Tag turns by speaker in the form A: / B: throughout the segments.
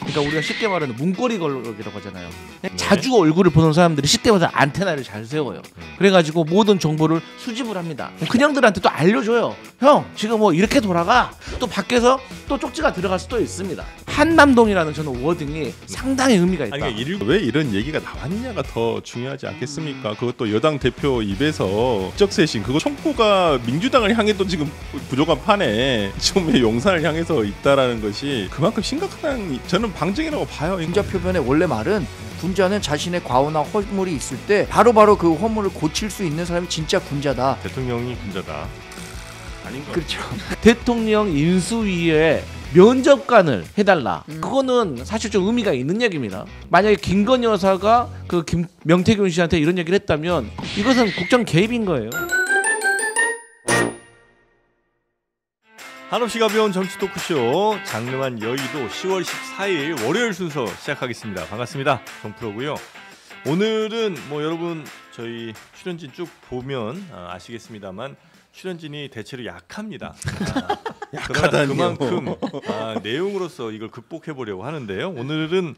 A: 그러니까 우리가 쉽게 말하는 문고리 걸럭이라고 하잖아요. 자주 얼굴을 보는 사람들이 쉽게 말해서 안테나를 잘 세워요. 그래가지고 모든 정보를 수집을 합니다. 그냥들한테 또 알려줘요. 형 지금 뭐 이렇게 돌아가. 또 밖에서 또 쪽지가 들어갈 수도 있습니다. 한남동이라는 저는 워딩이 상당히 의미가 있다.
B: 아니, 왜 이런 얘기가 나왔냐가 더 중요하지 않겠습니까? 그것도 여당 대표 입에서 국적쇄신 그거 총구가 민주당을 향해도 지금 부족한 판에 지금 왜 용산을 향해서 있다라는 것이 그만큼 심각한 저는 방증이라고 봐요.
C: 군자 표변의 원래 말은 군자는 자신의 과오나 허물이 있을 때 바로바로 그 허물을 고칠 수 있는 사람이 진짜 군자다.
B: 대통령이 군자다. 아닌가?
C: 그렇죠.
A: 대통령 인수위에 면접관을 해달라. 그거는 사실 좀 의미가 있는 얘기입니다. 만약에 김건희 여사가 그 명태균 씨한테 이런 얘기를 했다면 이것은 국정 개입인 거예요.
B: 한없이 가벼운 정치 토크쇼 장르만 여의도 10월 14일 월요일 순서 시작하겠습니다. 반갑습니다. 정프로고요. 오늘은 뭐 여러분 저희 출연진 쭉 보면 아시겠습니다만 출연진이 대체로 약합니다. 그러나 그만큼 내용으로서 이걸 극복해 보려고 하는데요. 오늘은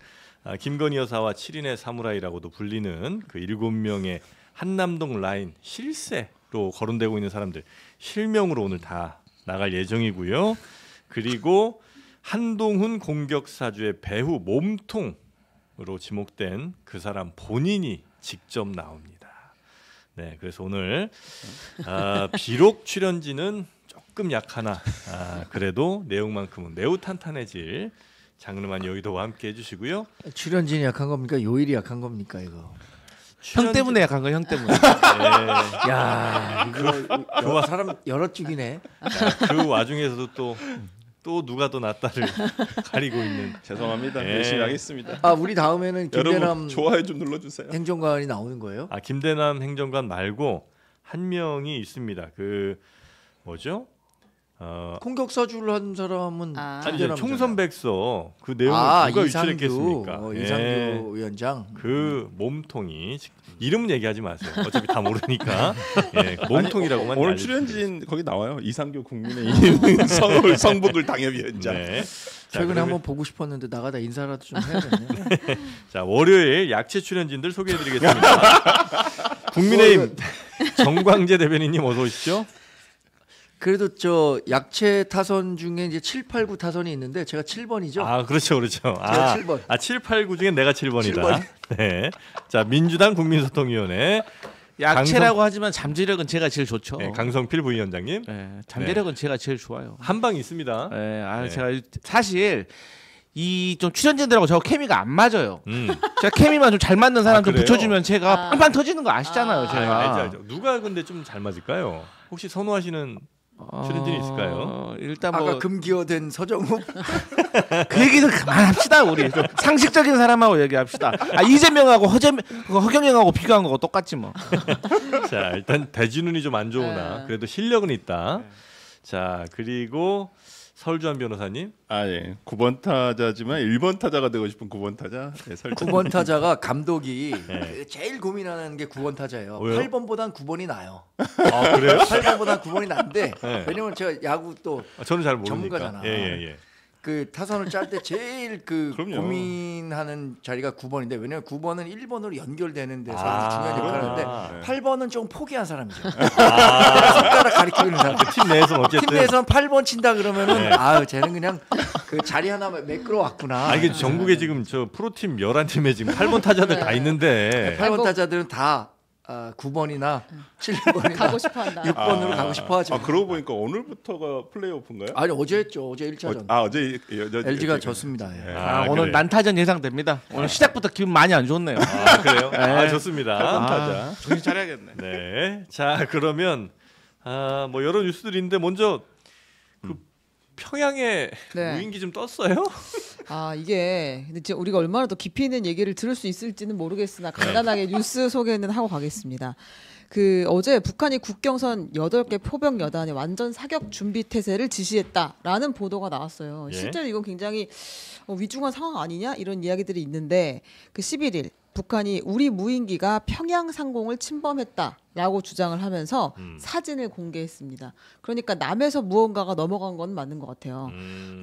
B: 김건희 여사와 7인의 사무라이라고도 불리는 그 7명의 한남동 라인 실세로 거론되고 있는 사람들 실명으로 오늘 다 나갈 예정이고요. 그리고 한동훈 공격사주의 배후 몸통으로 지목된 그 사람 본인이 직접 나옵니다. 네, 그래서 오늘 비록 출연진은 조금 약하나 그래도 내용만큼은 매우 탄탄해질 장르만 여의도와 함께 해주시고요.
C: 출연진이 약한 겁니까? 요일이 약한 겁니까 이거?
A: 형 때문에 약한 거 형 때문에.
B: 네.
C: 야 이거 사람 여러 쪽이네.
B: 그 와중에서도 또 누가 더 낫다를 가리고 있는.
D: 죄송합니다.
B: 네.
D: 열심히 하겠습니다.
C: 우리 다음에는
D: 여러분
C: 김대남
D: 좋아요 좀 눌러주세요.
C: 행정관이 나오는 거예요?
B: 김대남 행정관 말고 한 명이 있습니다. 그 뭐죠?
C: 공격사주를 한 사람은
B: 이제 총선 백서 그 내용을 누가 유출했겠습니까?
C: 이상규 위원장.
B: 그 몸통이 이름은 얘기하지 마세요. 어차피 다 모르니까. 몸통이라고만.
D: 오늘 출연진 거기 나와요. 이상규 국민의힘 성북을 당협위원장.
B: 네.
C: 최근에 한번 보고 싶었는데 나가다 인사라도 좀 해야겠네.
B: 자, 월요일 약체 출연진들 소개해드리겠습니다. 국민의힘 정광재 대변인님 어서 오십시오.
C: 그래도 저 약체 타선 중에 이제 7, 8, 9 타선이 있는데 제가 7번이죠.
B: 그렇죠.
C: 제가 7번.
B: 7, 8, 9 중에 내가 7번이다.
C: 7번.
B: 네. 자, 민주당 국민소통위원회
A: 약체라고 하지만 잠재력은 제가 제일 좋죠.
B: 강성필 부위원장님.
A: 네, 잠재력은 제가 제일 좋아요.
B: 한 방 있습니다.
A: 네, 제가 사실 이 좀 출연진들하고 저 케미가 안 맞아요. 제가 케미만 좀 잘 맞는 사람 좀
B: 그래요?
A: 붙여주면 제가 빵빵 터지는 거 아시잖아요. 제가.
B: 알죠. 누가 근데 좀 잘 맞을까요? 혹시 선호하시는 출연진이 있을까요?
A: 일단
C: 아까 금기어된 서정욱.
A: 그 얘기는 그만합시다. 우리 좀 상식적인 사람하고 얘기합시다. 이재명하고 허경영하고 비교한 거고 똑같지 뭐.
B: 자, 일단 대진운이 좀 안 좋으나 그래도 실력은 있다. 자, 그리고 설주한 변호사님.
D: 9번 타자지만 1번 타자가 되고 싶은 9번 타자.
C: 9번 타자가 감독이 제일 고민하는 게 9번 타자예요.
B: 왜요?
C: 8번보단 9번이 나아요.
B: 그래요?
C: 8번보단 9번이 나은데 왜냐면 제가 야구 또
B: 저는 잘 모르니까.
C: 전문가잖아. 그 타선을 짤 때 제일
D: 그럼요.
C: 고민하는 자리가 9번인데 왜냐면 9번은 1번으로 연결되는 데서 아주 중요한 역할을 하는데 8번은 좀 포기한 사람이죠. 손가락 가리키는 사람.
B: 팀 내에서는 어쨌든
C: 팀 내에서는 8번 친다 그러면은 쟤는 그냥 그 자리 하나 매끄러 왔구나.
B: 이게 전국에 지금 저 프로팀 11팀에 지금 8번 타자들 다 있는데
C: 8번 타자들은 다 9번이나 7번이나
E: 가고 싶어한다.
C: 6번으로 가고 싶어하죠.
D: 그러고 보니까 오늘부터가 플레이오프인가요?
C: 아니 어제 했죠. 어제 1차전.
D: 어제
C: LG가 졌습니다.
A: 오늘 난타전 예상됩니다. 오늘 시작부터 기분 많이 안 좋네요.
B: 그래요? 좋습니다.
D: 8번 타자.
A: 정신 차려야겠네.
B: 네. 자, 그러면 뭐 여러 뉴스들인데 먼저 그 평양에 무인기 좀 떴어요?
E: 이게 근데 지금 우리가 얼마나 더 깊이 있는 얘기를 들을 수 있을지는 모르겠으나 간단하게 뉴스 소개는 하고 가겠습니다. 그 어제 북한이 국경선 8개 포병 여단에 완전 사격 준비 태세를 지시했다라는 보도가 나왔어요. 실제로 이건 굉장히 위중한 상황 아니냐 이런 이야기들이 있는데 그 11일 북한이 우리 무인기가 평양 상공을 침범했다라고 주장을 하면서 사진을 공개했습니다. 그러니까 남에서 무언가가 넘어간 건 맞는 것 같아요.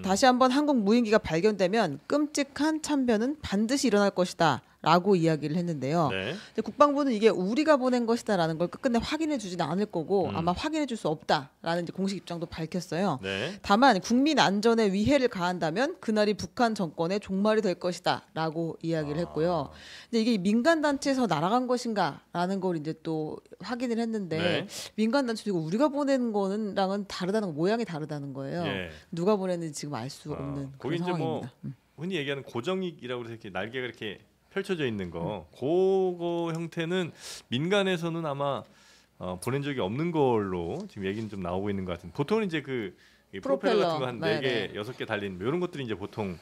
E: 다시 한번 한국 무인기가 발견되면 끔찍한 참변은 반드시 일어날 것이다. 라고 이야기를 했는데요.
B: 네.
E: 근데 국방부는 이게 우리가 보낸 것이다라는 걸 끝끝내 확인해 주지는 않을 거고 아마 확인해 줄 수 없다라는 이제 공식 입장도 밝혔어요.
B: 네.
E: 다만 국민 안전에 위해를 가한다면 그날이 북한 정권의 종말이 될 것이다라고 이야기를 했고요. 근데 이게 민간 단체에서 날아간 것인가라는 걸 이제 또 확인을 했는데
B: 네.
E: 민간 단체도 우리가 보낸 거는랑은 다르다는 거, 모양이 다르다는 거예요.
B: 예.
E: 누가 보냈는지 지금 알 수 없는
B: 거기
E: 그런
B: 이제 뭐
E: 상황입니다.
B: 흔히 얘기하는 고정익이라고 해서 이렇게 날개가 이렇게 펼쳐져 있는 거, 그거 형태는 민간에서는 아마 보낸 적이 없는 걸로 지금 얘기는 좀 나오고 있는 것 같은데, 보통은 이제 이 프로펠러 같은 거 한 4개, 6개 달린 이런 것들이 이제 보통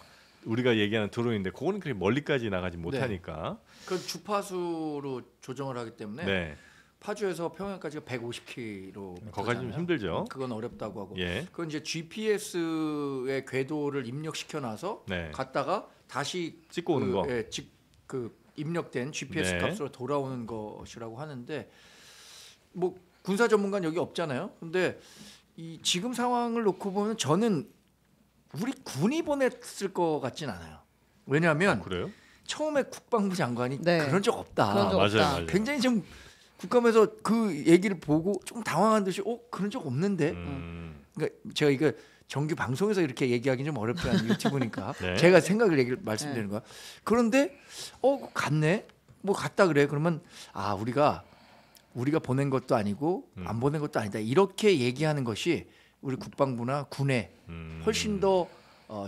B: 우리가 얘기하는 드론인데, 그거는 그렇게 멀리까지 나가지 못하니까.
C: 그건 주파수로 조정을 하기 때문에
B: 네.
C: 파주에서 평양까지가 150km.
B: 거기까지 좀 힘들죠.
C: 그건 어렵다고 하고.
B: 예.
C: 그건 이제 GPS의 궤도를 입력시켜 놔서
B: 네.
C: 갔다가 다시
B: 찍고 오는 거.
C: 예, 그 입력된 GPS
B: 네.
C: 값으로 돌아오는 것이라고 하는데, 뭐 군사 전문가는 여기 없잖아요. 근데 이 지금 상황을 놓고 보면 저는 우리 군이 보냈을 것 같진 않아요. 왜냐하면
B: 그래요?
C: 처음에 국방부 장관이
E: 네.
C: 그런 적 없다.
E: 그런 적
B: 맞아요,
E: 없다.
B: 맞아요.
C: 굉장히 좀 국감에서 그 얘기를 보고 좀 당황한 듯이 그런 적 없는데. 그러니까 제가 이거 정규 방송에서 이렇게 얘기하기 좀 어렵잖아요. 유튜브니까.
B: 네.
C: 제가 생각을 말씀드리는 거야. 그런데 갔네. 뭐 갔다 그래. 그러면 우리가 보낸 것도 아니고 안 보낸 것도 아니다. 이렇게 얘기하는 것이 우리 국방부나 군에 훨씬 더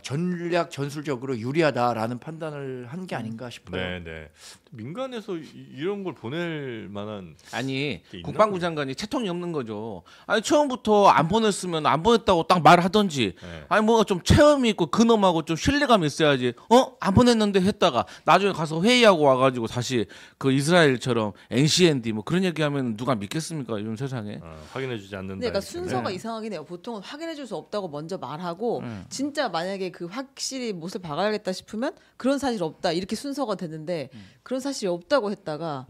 C: 전략 전술적으로 유리하다라는 판단을 한 게 아닌가 싶어요.
B: 네. 민간에서 이런 걸 보낼 만한,
A: 아니
B: 있나?
A: 국방부 장관이 채통이 없는 거죠. 아니 처음부터 안 보냈으면 안 보냈다고 딱 말하던지.
B: 네.
A: 아니 뭔가 좀 체험이 있고 근엄하고 좀 신뢰감이 있어야지. 안 보냈는데 했다가 나중에 가서 회의하고 와가지고 다시 그 이스라엘처럼 NCND 뭐 그런 얘기하면 누가 믿겠습니까 요즘 세상에.
B: 확인해주지 않는다.
E: 근데 그러니까
B: 이렇게.
E: 순서가 이상하긴 해요. 보통은 확인해 줄 수 없다고 먼저 말하고 진짜 만약에 그 확실히 못을 박아야겠다 싶으면 그런 사실 없다 이렇게 순서가 되는데 그런 사실이 없다고 했다가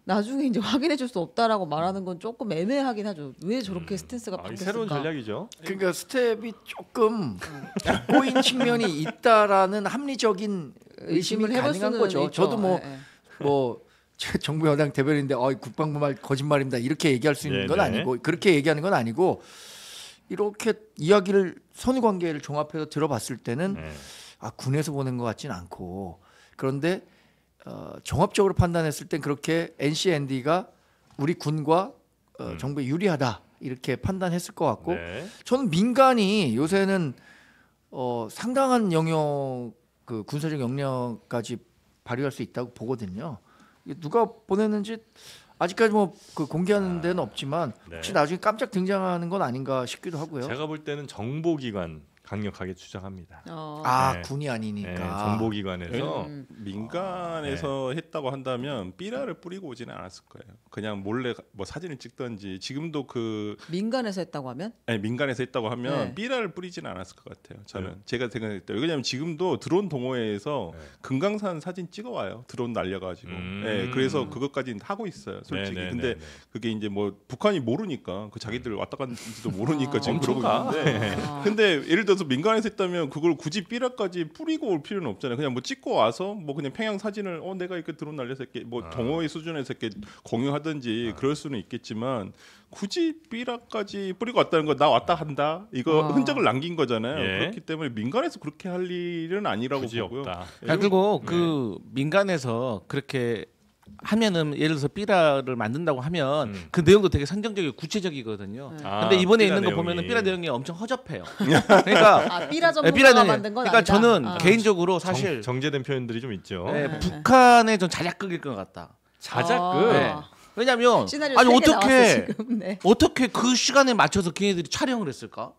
E: 나중에 이제 확인해 줄 수 없다라고 말하는 건 조금 애매하긴 하죠. 왜 저렇게 스탠스가 바뀌었을까?
B: 새로운 전략이죠.
C: 그러니까 스텝이 조금 꼬인 측면이 있다라는 합리적인 의심이
E: 의심을 해볼
C: 가능한
E: 수는
C: 거죠.
E: 있죠.
C: 저도
E: 예.
C: 뭐 정부 여당 대변인인데 국방부 말 거짓말입니다. 이렇게 얘기할 수 있는 건
B: 네네.
C: 아니고, 그렇게 얘기하는 건 아니고, 이렇게 이야기를 선후 관계를 종합해서 들어봤을 때는 군에서 보낸 것 같진 않고, 그런데 종합적으로 판단했을 땐 그렇게 NCND가 우리 군과 정부에 유리하다 이렇게 판단했을 것 같고,
B: 네.
C: 저는 민간이 요새는 상당한 영역, 그 군사적 영역까지 발휘할 수 있다고 보거든요. 이게 누가 보냈는지 아직까지 뭐 그 공개하는 데는 없지만 혹시
B: 네.
C: 나중에 깜짝 등장하는 건 아닌가 싶기도 하고요.
B: 제가 볼 때는 정보기관 강력하게 주장합니다.
C: 네. 군이 아니니까.
B: 네, 정보기관에서
D: 민간에서 했다고 한다면 삐라를 뿌리고 오지는 않았을 거예요. 그냥 몰래 뭐 사진을 찍던지. 지금도
E: 민간에서 했다고 하면
D: 민간에서 했다고 하면
E: 네.
D: 삐라를 뿌리지는 않았을 것 같아요. 저는 제가 생각할 때. 왜냐하면 지금도 드론 동호회에서 금강산 사진 찍어와요. 드론 날려가지고. 네, 그래서 그것까지 하고 있어요. 솔직히.
B: 네, 네,
D: 근데
B: 네, 네.
D: 그게 이제 뭐 북한이 모르니까 그 자기들 왔다 갔는지도 모르니까 지금
B: 엄청
D: 그러고
B: 가.
D: 있는데. 근데 예를 들어서 민간에서 했다면 그걸 굳이 삐라까지 뿌리고 올 필요는 없잖아요. 그냥 뭐 찍고 와서 뭐 그냥 평양 사진을 내가 이렇게 드론 날려서 이렇게 뭐 동호회 수준에서 이렇게 공유하든지 그럴 수는 있겠지만 굳이 삐라까지 뿌리고 왔다는 거 나 왔다 한다 이거 흔적을 남긴 거잖아요.
B: 예.
D: 그렇기 때문에 민간에서 그렇게 할 일은 아니라고
B: 굳이
D: 보고요.
B: 없다.
A: 그리고 그 민간에서 그렇게 하면은 예를 들어서 삐라를 만든다고 하면 그 내용도 되게 선정적이고 구체적이거든요. 근데 이번에
B: 삐라
A: 있는 거
B: 내용이.
A: 보면은 삐라 내용이 엄청 허접해요. 그러니까
E: 삐라
A: 네,
E: 전문가가
A: 삐라 내용.
E: 만든 건
A: 그러니까
E: 아니다.
A: 저는 개인적으로 사실
B: 정제된 표현들이 좀 있죠.
A: 북한의 좀 자작극일 것 같다.
B: 자작극.
A: 네. 왜냐면
E: 시나리오
A: 아니
E: 3개 나왔어,
A: 어떻게
E: 지금. 네.
A: 어떻게 그 시간에 맞춰서 걔네들이 촬영을 했을까?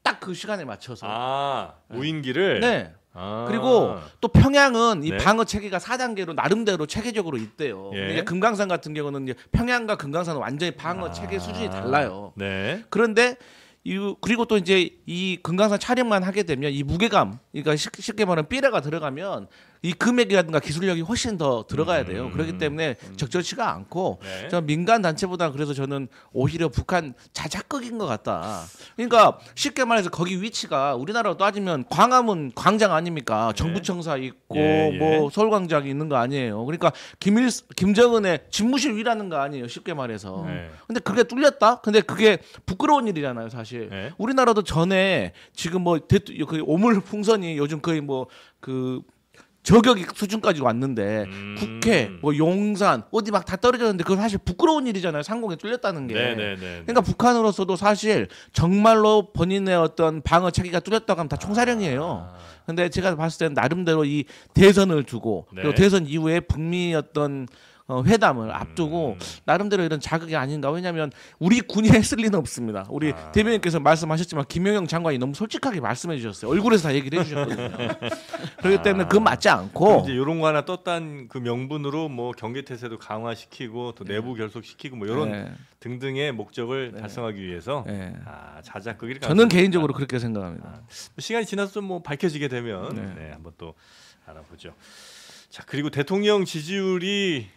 A: 딱 그 시간에 맞춰서.
B: 무인기를.
A: 네. 그리고 또 평양은 이
B: 네.
A: 방어 체계가 4단계로 나름대로 체계적으로 있대요.
B: 예.
A: 이제 금강산 같은 경우는 이제 평양과 금강산은 완전히 방어 체계 수준이 달라요.
B: 네.
A: 그런데 그리고 또 이제 이 금강산 촬영만 하게 되면 이 무게감, 그러니까 쉽게 말하면 삐라가 들어가면 이 금액이라든가 기술력이 훨씬 더 들어가야 돼요. 그렇기 때문에 적절치가 않고
B: 네.
A: 저 민간 단체보다 그래서 저는 오히려 북한 자작극인 것 같다. 그러니까 쉽게 말해서 거기 위치가 우리나라로 따지면 광화문 광장 아닙니까? 정부청사 있고
B: 예, 예.
A: 뭐 서울광장이 있는 거 아니에요. 그러니까 김정은의 집무실 위라는 거 아니에요. 쉽게 말해서.
B: 네.
A: 근데 그게 뚫렸다? 근데 그게 부끄러운 일이잖아요, 사실.
B: 네.
A: 우리나라도 전에 지금 뭐 그 오물 풍선이 요즘 거의 뭐 그 저격이 수준까지 왔는데 국회, 뭐 용산 어디 막 다 떨어졌는데 그건 사실 부끄러운 일이잖아요. 상공에 뚫렸다는 게.
B: 네네네.
A: 그러니까 북한으로서도 사실 정말로 본인의 어떤 방어 체계가 뚫렸다고 하면 다 총사령이에요. 근데 제가 봤을 때는 나름대로 이 대선을 두고
B: 네.
A: 그리고 대선 이후에 북미 어떤 회담을 앞두고 나름대로 이런 자극이 아닌가. 왜냐하면 우리 군이 했을 리는 없습니다. 우리 대변인께서 말씀하셨지만 김영영 장관이 너무 솔직하게 말씀해 주셨어요. 얼굴에서 다 얘기를 해주셨거든요. 그렇기 때문에 그건 맞지 않고
B: 이제 이런 거 하나 떴단 그 명분으로 뭐 경계 태세도 강화시키고 또 내부 결속시키고 뭐 이런
A: 네.
B: 등등의 목적을 달성하기 위해서
A: 네.
B: 자작극이
A: 저는 개인적으로 그렇게 생각합니다.
B: 시간이 지나서 뭐 밝혀지게 되면
A: 네.
B: 네, 한번 또 알아보죠. 자, 그리고 대통령 지지율이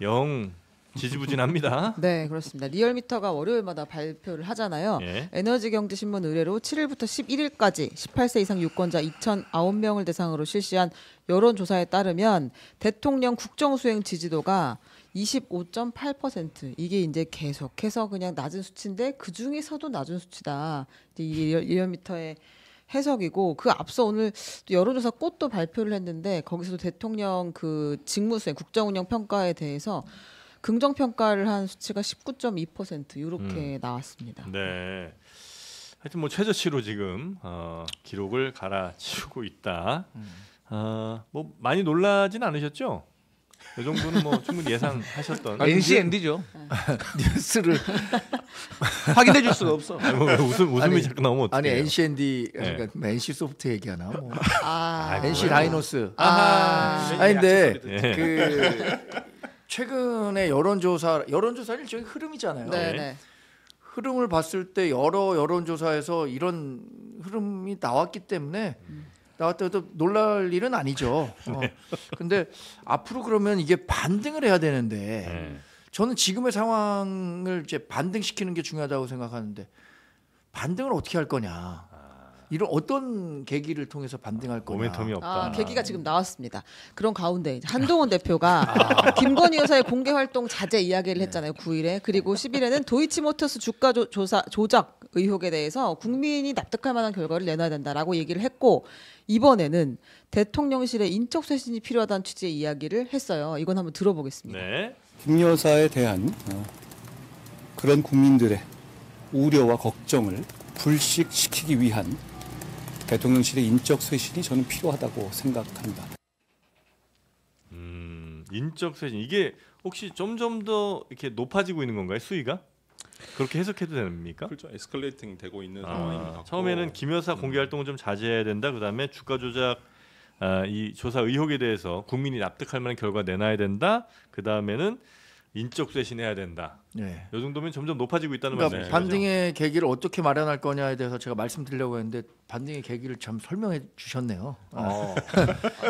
B: 영 지지부진합니다.
E: 네, 그렇습니다. 리얼미터가 월요일마다 발표를 하잖아요.
B: 예.
E: 에너지경제신문 의뢰로 7일부터 11일까지 18세 이상 유권자 2,009명을 대상으로 실시한 여론조사에 따르면 대통령 국정수행 지지도가 25.8%. 이게 이제 계속해서 그냥 낮은 수치인데 그 중에서도 낮은 수치다. 이게 리얼미터의 해석이고, 그 앞서 오늘 또 여론조사 꽃도 발표를 했는데 거기서도 대통령 그 직무수행 국정운영 평가에 대해서 긍정 평가를 한 수치가 19.2% 이렇게 나왔습니다.
B: 네. 하여튼 뭐 최저치로 지금 기록을 갈아치우고 있다. 뭐 많이 놀라진 않으셨죠? 이 정도는 뭐 충분히 예상하셨던.
A: NCND죠.
C: 뉴스를
A: 확인해 줄 수가 없어.
B: 아니, 뭐 웃음이
C: 아니,
B: 자꾸 나오면 어떡해요?
C: 아니 NCND
B: 네.
C: 그러니까 NC 소프트 얘기하나 뭐.
E: 아,
C: NC 다이노스.
E: 아,
C: 아니 근데
B: 예.
C: 그 최근에 여론조사는 일종의 흐름이잖아요.
E: 네, 네.
C: 흐름을 봤을 때 여러 여론조사에서 이런 흐름이 나왔기 때문에 나왔다고 놀랄 일은 아니죠. 근데 앞으로 그러면 이게 반등을 해야 되는데
B: 네.
C: 저는 지금의 상황을 이제 반등시키는 게 중요하다고 생각하는데 반등을 어떻게 할 거냐. 이런 어떤 계기를 통해서 반등할 거냐.
B: 모멘텀이 없다.
E: 계기가 지금 나왔습니다. 그런 가운데 이제 한동훈 대표가 김건희 여사의 공개 활동 자제 이야기를 했잖아요. 9일에. 그리고 10일에는 도이치모터스 주가 조작 의혹에 대해서 국민이 납득할 만한 결과를 내놔야 된다라고 얘기를 했고, 이번에는 대통령실에 인적 쇄신이 필요하다는 취지의 이야기를 했어요. 이건 한번 들어보겠습니다.
B: 네.
F: 김 여사에 대한 그런 국민들의 우려와 걱정을 불식시키기 위한 대통령실의 인적 쇄신이 저는 필요하다고 생각합니다.
B: 인적 쇄신 이게 혹시 점점 더 이렇게 높아지고 있는 건가요? 수위가? 그렇게 해석해도 됩니까?
D: 그렇죠. 에스컬레이팅 되고 있는 상황인 것 같고.
B: 처음에는 김 여사 공개 활동을 좀 자제해야 된다. 그다음에 주가 조작 이 조사 의혹에 대해서 국민이 납득할 만한 결과 내놔야 된다. 그다음에는 인적 쇄신해야 된다.
C: 네.
B: 이 정도면 점점 높아지고 있다는
C: 그러니까
B: 말씀이죠.
C: 반등의 계기를 어떻게 마련할 거냐에 대해서 제가 말씀드리려고 했는데 반등의 계기를 참 설명해 주셨네요.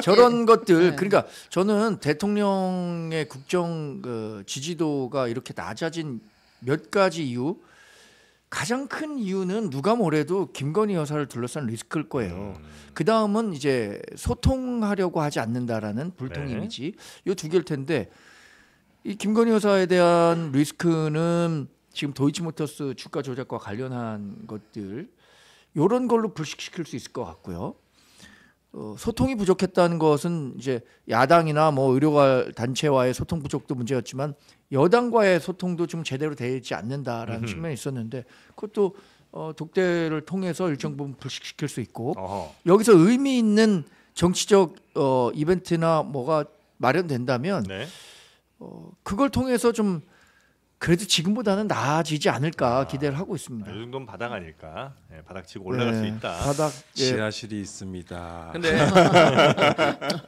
C: 저런 것들
E: 네.
C: 그러니까 저는 대통령의 국정 지지도가 이렇게 낮아진 몇 가지 이유, 가장 큰 이유는 누가 뭐래도 김건희 여사를 둘러싼 리스크일 거예요. 그 다음은 이제 소통하려고 하지 않는다라는 불통
B: 네.
C: 이미지, 이 두 개일 텐데. 이 김건희 여사에 대한 리스크는 지금 도이치모터스 주가 조작과 관련한 것들 이런 걸로 불식시킬 수 있을 것 같고요. 소통이 부족했다는 것은 이제 야당이나 뭐 의료가 단체와의 소통 부족도 문제였지만 여당과의 소통도 좀 제대로 되지 않는다라는 측면이 있었는데 그것도 독대를 통해서 일정 부분 불식시킬 수 있고 여기서 의미 있는 정치적 이벤트나 뭐가 마련된다면
B: 네.
C: 그걸 통해서 좀 그래도 지금보다는 나아지지 않을까 기대를 하고 있습니다.
B: 이 정도는 바닥 아닐까? 네, 바닥 치고 올라갈 수 있다.
C: 바닥
D: 지하실이 있습니다.
A: 근데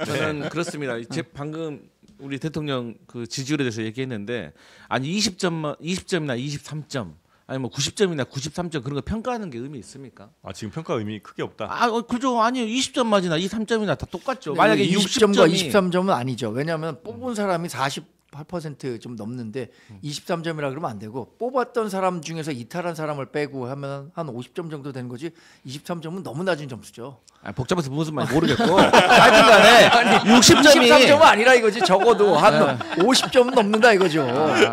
A: 저는 그렇습니다. 제 방금 우리 대통령 그 지지율에 대해서 얘기했는데 아니 20점이나 23점 아니 뭐 90점이나 93점 그런 거 평가하는 게 의미 있습니까?
B: 아 지금 평가 의미 크게 없다.
A: 그죠. 아니요. 20점 맞이나 23점이나 다 똑같죠.
C: 만약에
A: 만약에
C: 20점과
A: 60점이
C: 23점은 아니죠. 왜냐하면 뽑은 사람이 48%좀 넘는데 23점이라 그러면 안 되고 뽑았던 사람 중에서 이탈한 사람을 빼고 하면 한 50점 정도 되는 거지. 23점은 너무 낮은 점수죠.
A: 복잡해서 무슨 말인지 모르겠고 하여튼간에 60점이
C: 23점은 아니라 이거지. 적어도 한 50점은 넘는다 이거죠.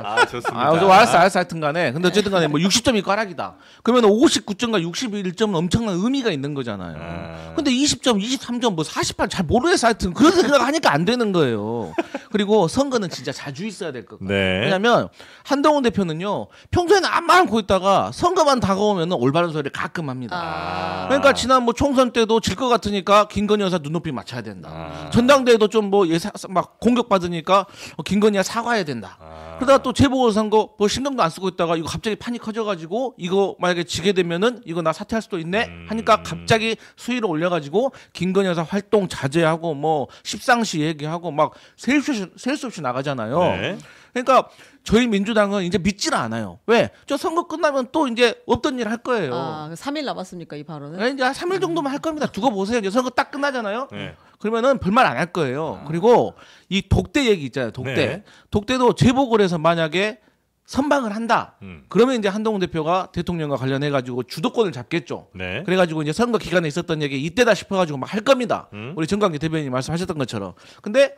B: 아 좋습니다.
A: 알았어 하여튼간에 근데 어쨌든간에 뭐 60점이 꽈락이다. 그러면 59점과 61점은 엄청난 의미가 있는 거잖아요. 근데 20점, 23점, 뭐 48 잘 모르겠어. 하여튼 그런 생각하니까 안 되는 거예요. 그리고 선거는 진짜 자주 있어야 될 것 같아요.
B: 네.
A: 왜냐하면 한동훈 대표는요 평소에는 안만 안고 있다가 선거만 다가오면 올바른 소리를 가끔 합니다. 그러니까 지난 뭐 총선 때도 질 것 같으니까 김건희 여사 눈높이 맞춰야 된다. 전당대회도 좀 뭐 막 공격받으니까 김건희가 사과해야 된다. 그러다가 또 재보궐선거 뭐 신경도 안 쓰고 있다가 이거 갑자기 판이 커져가지고 이거 만약에 지게 되면은 이거 나 사퇴할 수도 있네 하니까 갑자기 수위를 올려가지고 김건희 여사 활동 자제하고 뭐 십상시 얘기하고 막 셀 수 없이 나가잖아요.
B: 네.
A: 그러니까 저희 민주당은 이제 믿지를 않아요. 왜? 저 선거 끝나면 또 이제 없던 일 할 거예요.
E: 3일 남았습니까 이 발언은?
A: 이제 한 3일 정도만 할 겁니다. 두고 보세요. 이제 선거 딱 끝나잖아요.
B: 네.
A: 그러면은 별말 안 할 거예요. 그리고 이 독대 얘기 있잖아요. 독대.
B: 네.
A: 독대도 재보궐에서 만약에 선방을 한다. 그러면 이제 한동훈 대표가 대통령과 관련해 가지고 주도권을 잡겠죠.
B: 네.
A: 그래가지고 이제 선거 기간에 있었던 얘기 이때다 싶어가지고 막 할 겁니다. 우리 정광기 대변인이 말씀하셨던 것처럼. 근데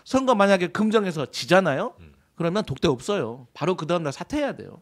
A: 선거 만약에 금정에서 지잖아요. 그러면 독대 없어요. 바로 그 다음날 사퇴해야 돼요.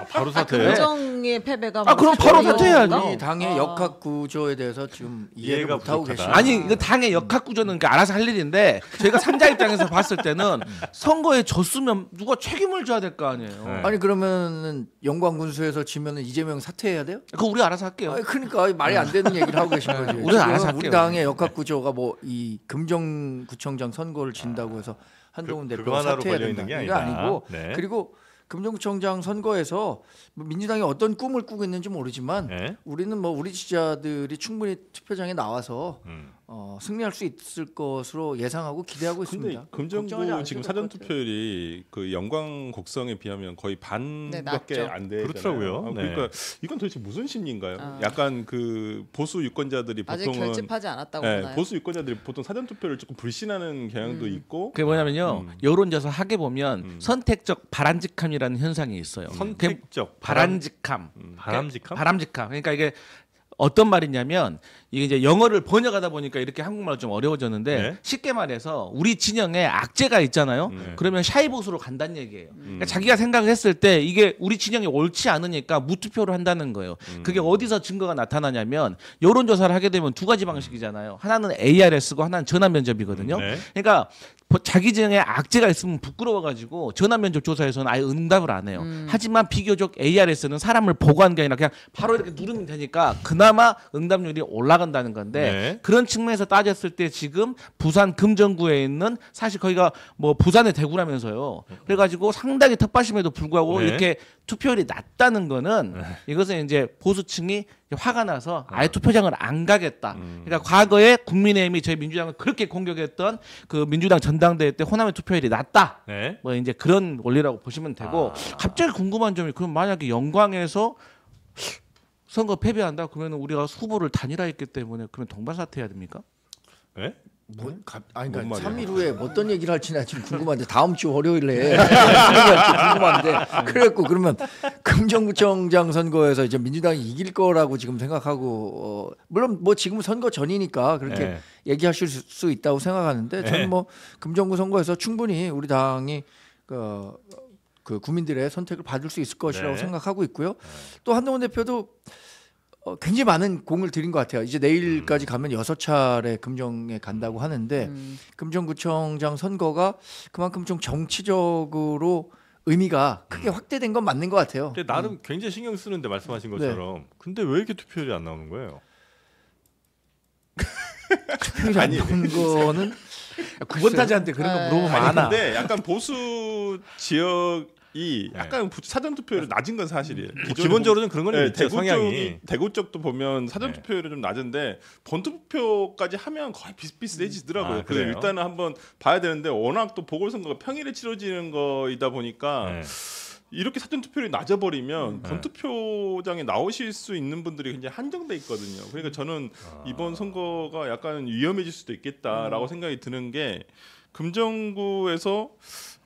B: 바로 사퇴해요?
E: 금정의 패배가
A: 그럼 바로 사퇴해야죠.
C: 우리 당의 역학 구조에 대해서 지금 이해를
B: 이해가
C: 못하고
B: 부족하다.
C: 계시죠.
A: 아니 이거 당의 역학 구조는 알아서 할 일인데 저희가 상자 입장에서 봤을 때는 선거에 졌으면 누가 책임을 져야 될 거 아니에요.
B: 네.
C: 아니 그러면은 영광군수에서 지면은 이재명 사퇴해야 돼요?
A: 그거 우리 알아서 할게요.
C: 아니, 그러니까 말이 안 되는 얘기를 하고 계신 거지.
A: 우리는 알아서
C: 지금
A: 할게요.
C: 우리 당의 역학 구조가 뭐 이 금정구청장 선거를 진다고 해서 한동훈
B: 그거
C: 대표가
B: 하나로
C: 사퇴해야
B: 걸려
C: 된다.
B: 있는 게
C: 이거
B: 아니다.
C: 아니고
B: 네.
C: 그리고 금정구청장 선거에서 뭐 민주당이 어떤 꿈을 꾸고 있는지 모르지만
B: 네.
C: 우리는 뭐 우리 지지자들이 충분히 투표장에 나와서 승리할 수 있을 것으로 예상하고 기대하고
D: 근데
C: 있습니다.
D: 금정구
C: 걱정하지
D: 지금
C: 않으셔도
D: 사전
C: 될것 같아요.
D: 투표율이 그 영광 곡성에 비하면 거의
E: 네,
D: 반밖에
E: 낮죠.
D: 안 되잖아요.
B: 그렇더라고요. 네.
D: 그러니까 이건 도대체 무슨 심리인가요? 약간 그 보수 유권자들이
E: 아직
D: 보통은
E: 결집하지 않았다고
D: 네,
E: 보나요?
D: 보수 유권자들이 보통 사전 투표를 조금 불신하는 경향도 있고
A: 그게 뭐냐면요. 여론조사 하게 보면 선택적 바람직함이라는 현상이 있어요.
B: 선택적
A: 바람직함.
B: 바람직함?
A: 바람직함. 그러니까 이게 어떤 말이냐면 이게 이제 영어를 번역하다 보니까 이렇게 한국말로 좀 어려워졌는데
B: 네.
A: 쉽게 말해서 우리 진영에 악재가 있잖아요. 그러면 샤이보수로 간다는 얘기예요. 그러니까 자기가 생각을 했을 때 이게 우리 진영이 옳지 않으니까 무투표를 한다는 거예요. 그게 어디서 증거가 나타나냐면 여론조사를 하게 되면 두 가지 방식이잖아요. 하나는 ARS고 하나는 전화면접이거든요.
B: 네.
A: 그러니까 자기 진영에 악재가 있으면 부끄러워가지고 전화면접 조사에서는 아예 응답을 안 해요. 하지만 비교적 ARS는 사람을 보고하는 게 아니라 그냥 바로 이렇게 누르면 되니까 그나마 응답률이 올라간다는 건데
B: 네.
A: 그런 측면에서 따졌을 때 지금 부산 금정구에 있는 사실 거기가 뭐 부산의 대구라면서요. 그래가지고 상당히 텃밭임에도 불구하고
B: 네.
A: 이렇게 투표율이 낮다는 거는 이것은 이제 보수층이 화가 나서 아예 투표장을 안 가겠다. 그러니까 과거에 국민의힘이 저희 민주당을 그렇게 공격했던 그 민주당 전당대회 때 호남의 투표율이 낮다.
B: 네.
A: 뭐 이제 그런 원리라고 보시면 되고 갑자기 궁금한 점이 그럼 만약에 영광에서 선거 패배한다 그러면 우리가 후보를 단일화했기 때문에 그러면 동반 사퇴해야 됩니까?
B: 네?
C: 아니
D: 뭔
C: 그러니까
D: 말이야?
C: 3일 후에 어떤 얘기를 할지 나 지금 궁금한데 다음 주 월요일에 어떤 얘기를 할지 궁금한데 그래갖고 그러면 금정구청장 선거에서 이제 민주당이 이길 거라고 지금 생각하고 물론 뭐 지금 선거 전이니까 그렇게
B: 네.
C: 얘기하실 수 있다고 생각하는데 저는 뭐 금정구 선거에서 충분히 우리 당이 그 국민들의 선택을 받을 수 있을 것이라고
B: 네.
C: 생각하고 있고요. 또 한동훈 대표도 굉장히 많은 공을 들인 것 같아요. 이제 내일까지 가면 6차례 금정에 간다고 하는데 금정구청장 선거가 그만큼 좀 정치적으로 의미가 크게 확대된 건 맞는 것 같아요.
B: 근데 나름 굉장히 신경 쓰는데 말씀하신
C: 네.
B: 것처럼 근데 왜 이렇게 투표율이 안 나오는 거예요?
C: 투표율이 안 나오는 거는
A: 9번 타자한테 그런 거 물어보면
D: 아니
A: 많아.
D: 근데 약간 보수 지역이 약간 사전 투표율이 낮은 건 사실이에요.
B: 뭐 기본적으로는 그런 건
D: 네,
B: 있죠. 성향이.
D: 대구 쪽도 보면 사전
B: 네.
D: 투표율이 좀 낮은데 본투표까지 하면 거의 비슷비슷해지더라고요.
B: 아,
D: 그래서
B: 그래요?
D: 일단은 한번 봐야 되는데 워낙 또 보궐선거가 평일에 치러지는 거이다 보니까
B: 네.
D: 이렇게 사전 투표율이 낮아버리면 본투표장에 나오실 수 있는 분들이 굉장히 한정돼 있거든요. 그러니까 저는 이번 선거가 약간 위험해질 수도 있겠다라고 생각이 드는 게 금정구에서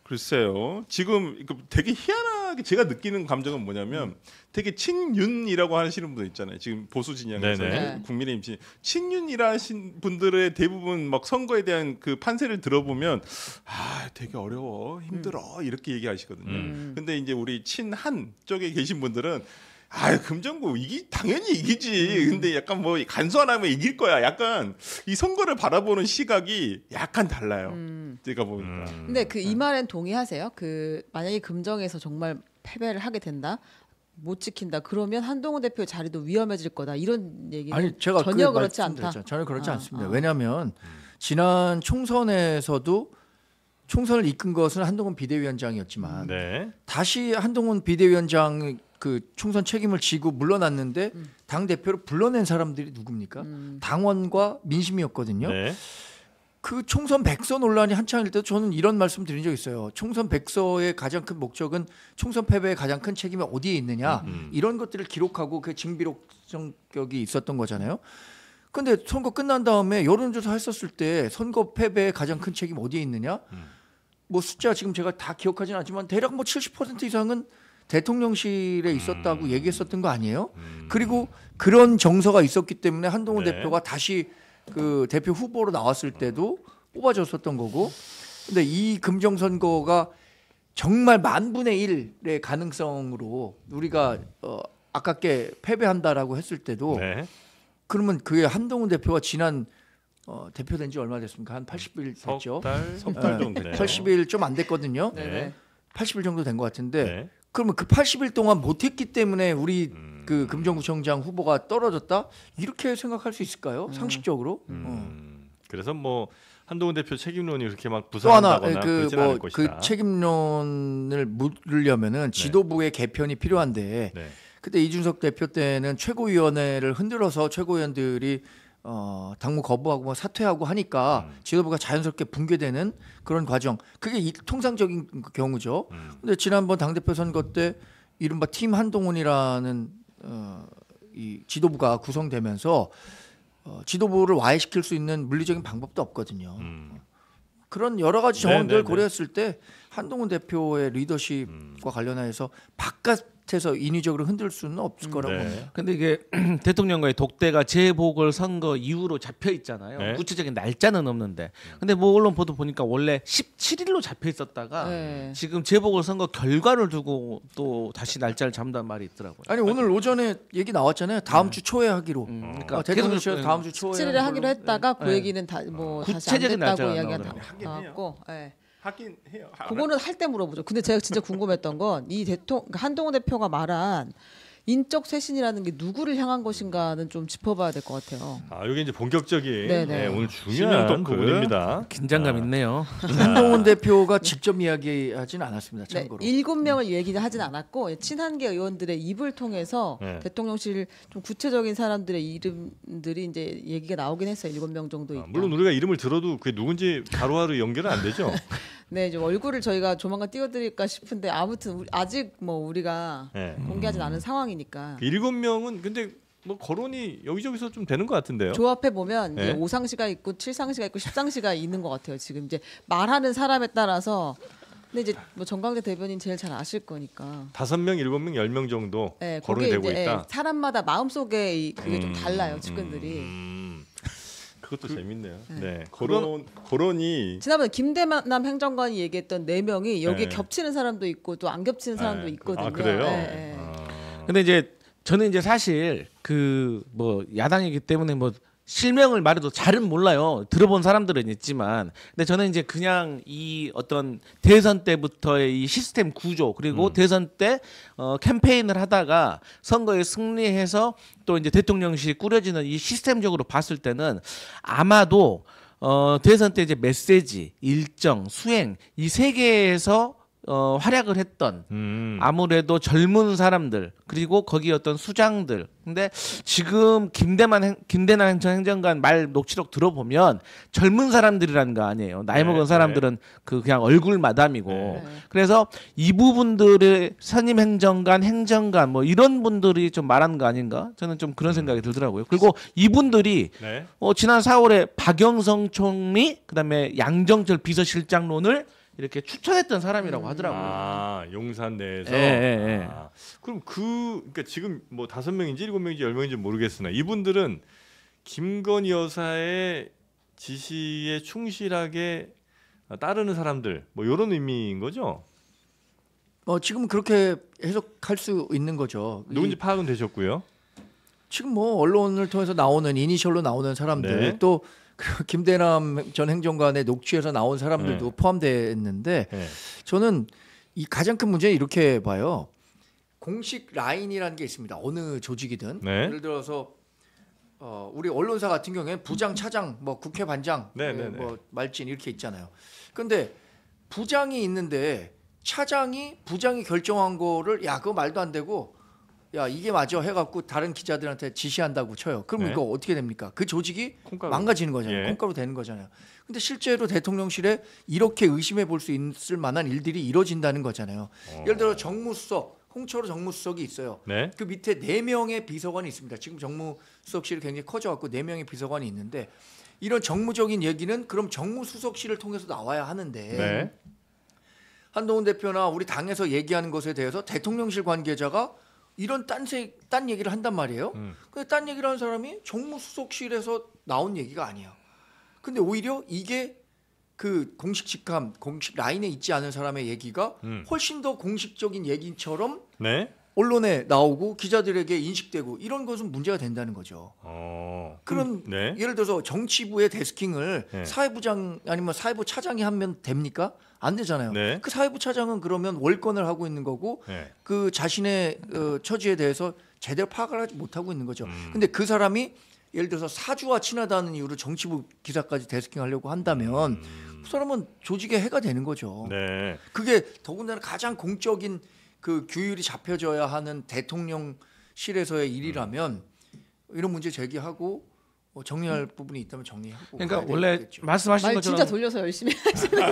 D: 글쎄요. 지금 되게 희한하게 제가 느끼는 감정은 뭐냐면 되게 친윤이라고 하시는 분들 있잖아요. 지금 보수 진영에서
E: 네네.
D: 국민의힘 친윤이라신 분들의 대부분 막 선거에 대한 그 판세를 들어보면 되게 어려워 힘들어 이렇게 얘기하시거든요. 근데 이제 우리 친한 쪽에 계신 분들은 금정구 당연히 이기지. 근데 약간 뭐 간수 안 하면 이길 거야. 약간 이 선거를 바라보는 시각이 약간 달라요. 제가 보니까.
E: 근데 이 말엔 동의하세요? 만약에 금정에서 정말 패배를 하게 된다, 못 지킨다, 그러면 한동훈 대표의 자리도 위험해질 거다. 이런 얘기는
C: 아니 제가
E: 전혀 그렇지 않다.
C: 전혀 그렇지 않습니다. 왜냐하면 지난 총선에서도 총선을 이끈 것은 한동훈 비대위원장이었지만
B: 네.
C: 다시 한동훈 비대위원장 그 총선 책임을 지고 물러났는데 당 대표를 불러낸 사람들이 누굽니까? 당원과 민심이었거든요.
B: 네.
C: 그 총선 백서 논란이 한창일 때도 저는 이런 말씀 드린 적 있어요. 총선 백서의 가장 큰 목적은 총선 패배의 가장 큰 책임이 어디에 있느냐 이런 것들을 기록하고 그 징비록 성격이 있었던 거잖아요. 근데 선거 끝난 다음에 여론조사 했었을 때 선거 패배의 가장 큰 책임 어디에 있느냐? 뭐 숫자 지금 제가 다 기억하지는 않지만 대략 뭐 70% 이상은 대통령실에 있었다고 얘기했었던 거 아니에요? 그리고 그런 정서가 있었기 때문에 한동훈
B: 네.
C: 대표가 다시 그 대표 후보로 나왔을 때도 뽑아줬었던 거고. 근데 이 금정 선거가 정말 10,000분의 1의 가능성으로 우리가 아깝게 패배한다라고 했을 때도
B: 네.
C: 그러면 그게 한동훈 대표가 지난 대표된 지 얼마 됐습니까? 한 80일 됐죠.
B: 석달 정도 됐네요.
C: 80일 좀 안 됐거든요.
B: 네.
C: 80일 정도 된 것 같은데
B: 네.
C: 그러면 그 80일 동안 못했기 때문에 우리 그 금정구청장 후보가 떨어졌다 이렇게 생각할 수 있을까요? 상식적으로?
B: 그래서 뭐 한동훈 대표 책임론이 그렇게 막
C: 또 하나
B: 부상한다거나 그러진 않을 것이다.
C: 그 책임론을 물으려면은 지도부의 개편이 필요한데
B: 네.
C: 그때 이준석 대표 때는 최고위원회를 흔들어서 최고위원들이 당무 거부하고 뭐 사퇴하고 하니까 지도부가 자연스럽게 붕괴되는 그런 과정. 그게 통상적인 경우죠. 근데 지난번 당대표 선거 때 이른바 팀 한동훈이라는 이 지도부가 구성되면서 지도부를 와해시킬 수 있는 물리적인 방법도 없거든요. 그런 여러 가지 정황들을 고려했을 때 한동훈 대표의 리더십과 관련해서 바깥에서 인위적으로 흔들 수는 없을 거라고 봅니다.
A: 근데 이게 대통령과의 독대가 재보궐 선거 이후로 잡혀 있잖아요.
B: 네.
A: 구체적인 날짜는 없는데. 근데 뭐 언론 보도 보니까 원래 17일로 잡혀 있었다가
E: 네.
A: 지금 재보궐 선거 결과를 두고 또 다시 날짜를 잡는다는 말이 있더라고요.
C: 아니 오늘 오전에 얘기 나왔잖아요. 다음 주 초에 하기로.
A: 그러니까
C: 대통령실
A: 계속-
C: 다음 주 초에
E: 17일에
C: 하는
E: 하기로
C: 걸로.
E: 했다가 그
A: 네.
E: 얘기는 다시 안
A: 구체적인
E: 됐다고
A: 날짜가
E: 이야기가
A: 나오더라고요.
E: 나왔고. 네.
D: 하긴 해요.
E: 그거는 할 때 물어보죠. 근데 제가 진짜 궁금했던 건 이 한동훈 대표가 말한 인적 쇄신이라는 게 누구를 향한 것인가는 좀 짚어봐야 될 것 같아요.
B: 이게 이제 본격적인
E: 네네.
B: 오늘
D: 실명
B: 중요한
D: 토크.
B: 부분입니다.
A: 긴장감 있네요.
C: 한동훈 대표가 직접 이야기하진 않았습니다.
E: 네,
C: 참고로.
E: 7명을 얘기하진 않았고 친한계 의원들의 입을 통해서
B: 네.
E: 대통령실 좀 구체적인 사람들의 이름들이 이제 얘기가 나오긴 했어요. 7명 정도 있다.
B: 물론 우리가 이름을 들어도 그게 누군지 바로바로 연결은 안 되죠.
E: 네, 좀 얼굴을 저희가 조만간 띄워드릴까 싶은데 아무튼 아직 뭐 우리가
B: 네.
E: 공개하진 않은 상황이니까
B: 7명은 근데 뭐 거론이 여기저기서 좀 되는 것 같은데요.
E: 조합해 보면
B: 네.
E: 이제 5상시가 있고 7상시가 있고 10상시가 있는 것 같아요. 지금 이제 말하는 사람에 따라서 근데 이제 뭐 정광재 대변인 제일 잘 아실 거니까.
B: 5명, 7명, 10명 정도
E: 네,
B: 거론이
E: 거기에
B: 되고
E: 이제
B: 있다.
E: 사람마다 마음속에 그게 좀 달라요. 측근들이.
B: 그것도 재밌네요.
E: 네.
B: 네.
D: 거론이
E: 지난번에 김대남 행정관이 얘기했던 4명이 여기에
B: 네.
E: 겹치는 사람도 있고 또 안 겹치는 사람도
D: 네.
E: 있거든요.
B: 그래요?
E: 네, 네.
A: 근데 이제 저는 이제 사실 그 뭐 야당이기 때문에 뭐 실명을 말해도 잘은 몰라요. 들어본 사람들은 있지만, 근데 저는 이제 그냥 이 어떤 대선 때부터의 이 시스템 구조 그리고 대선 때 캠페인을 하다가 선거에 승리해서 또 이제 대통령실이 꾸려지는 이 시스템적으로 봤을 때는 아마도 대선 때 이제 메시지, 일정, 수행 이 세 개에서 활약을 했던
B: 아무래도
A: 젊은 사람들 그리고 거기 어떤 수장들. 근데 지금 김대남 전 행정관 말 녹취록 들어보면 젊은 사람들이라는 거 아니에요. 나이 먹은 사람들은 그냥 얼굴 마담이고. 그래서 이 부분들의 선임 행정관, 행정관 뭐 이런 분들이 좀 말하는 거 아닌가? 저는 좀 그런 생각이 들더라고요. 그리고 이분들이 지난 4월에 박영성 총리 그다음에 양정철 비서실장론을 이렇게 추천했던 사람이라고 하더라고요.
B: 아, 용산 내에서. 그럼 그러니까 지금 뭐 5명인지 7명인지 10명인지 모르겠으나 이분들은 김건희 여사의 지시에 충실하게 따르는 사람들 뭐 이런 의미인 거죠?
C: 지금 그렇게 해석할 수 있는 거죠.
B: 누군지 파악은 되셨고요.
C: 지금 뭐 언론을 통해서 나오는 이니셜로 나오는 사람들 또 김대남 전 행정관의 녹취에서 나온 사람들도 포함됐는데 저는 이 가장 큰 문제는 이렇게 봐요. 공식 라인이라는 게 있습니다. 어느 조직이든 예를 들어서 우리 언론사 같은 경우에는 부장, 차장, 뭐 국회 반장, 뭐 말진 이렇게 있잖아요. 그런데 부장이 있는데 부장이 결정한 거를 야 그거 말도 안 되고 야 이게 맞아 해갖고 다른 기자들한테 지시한다고 쳐요. 그럼 이거 어떻게 됩니까? 그 조직이
B: 콩가루.
C: 망가지는 거잖아요. 콩가루 되는 거잖아요. 근데 실제로 대통령실에 이렇게 의심해 볼 수 있을 만한 일들이 이루어진다는 거잖아요. 예를 들어 정무수석, 홍철호 정무수석이 있어요. 그 밑에 4명의 비서관이 있습니다. 지금 정무수석실이 굉장히 커져갖고 4명의 비서관이 있는데 이런 정무적인 얘기는 그럼 정무수석실을 통해서 나와야 하는데 한동훈 대표나 우리 당에서 얘기하는 것에 대해서 대통령실 관계자가 이런 딴 얘기를 한단 말이에요. 근데 딴 얘기를 하는 사람이 정무수석실에서 나온 얘기가 아니야. 근데 오히려 이게 그 공식 직함, 공식 라인에 있지 않은 사람의 얘기가 훨씬 더 공식적인 얘기처럼 언론에 나오고 기자들에게 인식되고 이런 것은 문제가 된다는 거죠. 그럼 예를 들어서 정치부의 데스킹을 사회부장 아니면 사회부 차장이 하면 됩니까? 안 되잖아요. 그 사회부 차장은 그러면 월권을 하고 있는 거고 그 자신의 처지에 대해서 제대로 파악을 하지 못하고 있는 거죠. 근데 그 사람이 예를 들어서 사주와 친하다는 이유로 정치부 기사까지 데스킹하려고 한다면 그 사람은 조직에 해가 되는 거죠. 그게 더군다나 가장 공적인 그 규율이 잡혀져야 하는 대통령실에서의 일이라면 이런 문제 제기하고 정리할 부분이 있다면 정리하고.
A: 그러니까 원래 되겠죠. 말씀하신 것처럼
E: 진짜 돌려서 열심히 하시는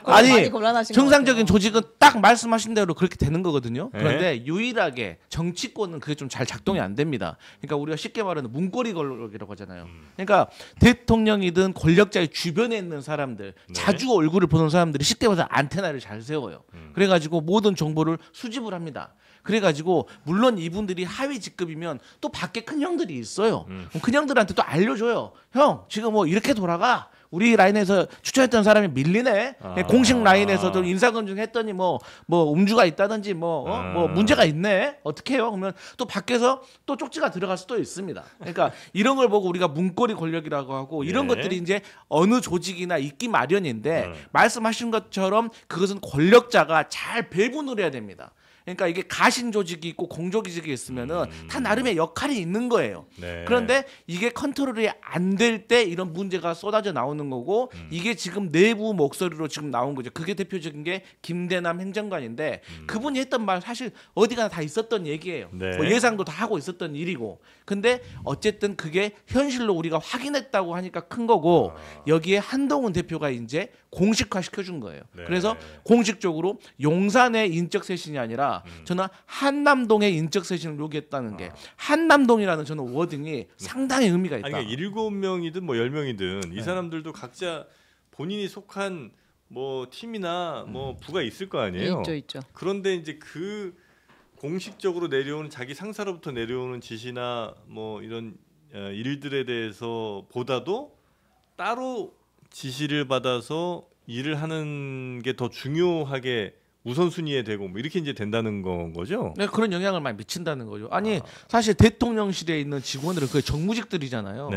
A: 아니 정상적인 조직은 딱 말씀하신 대로 그렇게 되는 거거든요. 그런데 유일하게 정치권은 그게 좀 잘 작동이 안 됩니다. 그러니까 우리가 쉽게 말하는 문고리 권력이라고 하잖아요. 그러니까 대통령이든 권력자의 주변에 있는 사람들, 자주 얼굴을 보는 사람들이 쉽게 말해서 안테나를 잘 세워요. 그래가지고 모든 정보를 수집을 합니다. 그래가지고 물론 이분들이 하위 직급이면 또 밖에 큰 형들이 있어요. 큰 형들한테 또 알려줘요. 형 지금 뭐 이렇게 돌아가. 우리 라인에서 추천했던 사람이 밀리네. 공식 라인에서도 인사검증했더니 뭐 음주가 있다든지 뭐 문제가 있네. 어떻게 해요? 그러면 또 밖에서 또 쪽지가 들어갈 수도 있습니다. 그러니까 이런 걸 보고 우리가 문고리 권력이라고 하고 이런 것들이 이제 어느 조직이나 있기 마련인데 말씀하신 것처럼 그것은 권력자가 잘 배분을 해야 됩니다. 그러니까 이게 가신 조직이 있고 공조 조직이 있으면은 다 나름의 역할이 있는 거예요. 그런데 이게 컨트롤이 안 될 때 이런 문제가 쏟아져 나오는 거고 이게 지금 내부 목소리로 지금 나온 거죠. 그게 대표적인 게 김대남 행정관인데 그분이 했던 말 사실 어디 가나 다 있었던 얘기예요. 뭐 예상도 다 하고 있었던 일이고. 근데 어쨌든 그게 현실로 우리가 확인했다고 하니까 큰 거고 여기에 한동훈 대표가 이제 공식화 시켜준 거예요. 그래서 공식적으로 용산의 인적 쇄신이 아니라 저는 한남동의 인적 쇄신을 요구했다는 게 한남동이라는 저는 워딩이 상당히 의미가 있다.
B: 아니, 그러니까 7명이든 뭐 10명이든 이 사람들도 각자 본인이 속한 뭐 팀이나 뭐 부가 있을 거 아니에요.
E: 있죠.
B: 그런데 이제 그 공식적으로 내려오는 자기 상사로부터 내려오는 지시나 뭐 이런 일들에 대해서 보다도 따로 지시를 받아서 일을 하는 게 더 중요하게 우선순위에 되고 뭐 이렇게 이제 된다는 건 거죠.
A: 네, 그런 영향을 많이 미친다는 거죠. 아니 사실 대통령실에 있는 직원들은 그게 정무직들이잖아요.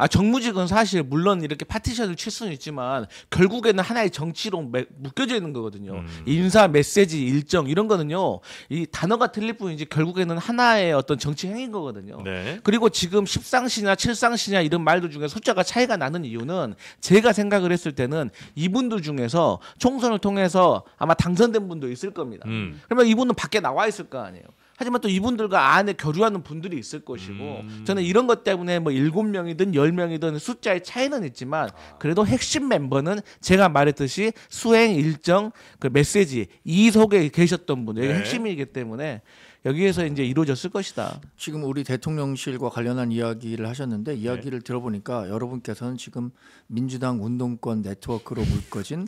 A: 정무직은 사실 물론 이렇게 파티션을 칠 수는 있지만 결국에는 하나의 정치로 묶여져 있는 거거든요. 인사, 메시지, 일정 이런 거는요. 이 단어가 틀릴 뿐이지 결국에는 하나의 어떤 정치 행위인 거거든요. 그리고 지금 십상시냐 칠상시냐 이런 말들 중에 숫자가 차이가 나는 이유는 제가 생각을 했을 때는 이분들 중에서 총선을 통해서 아마 당선된 분 분도 있을 겁니다. 그러면 이분은 밖에 나와 있을 거 아니에요. 하지만 또 이분들과 안에 교류하는 분들이 있을 것이고 저는 이런 것 때문에 뭐 7명이든 10명이든 숫자의 차이는 있지만 그래도 핵심 멤버는 제가 말했듯이 수행 일정 그 메시지 이 속에 계셨던 분들이
B: 네.
A: 핵심이기 때문에 여기에서 이제 이루어졌을 것이다.
C: 지금 우리 대통령실과 관련한 이야기를 하셨는데 이야기를 들어보니까 여러분께서는 지금 민주당 운동권 네트워크로 물거진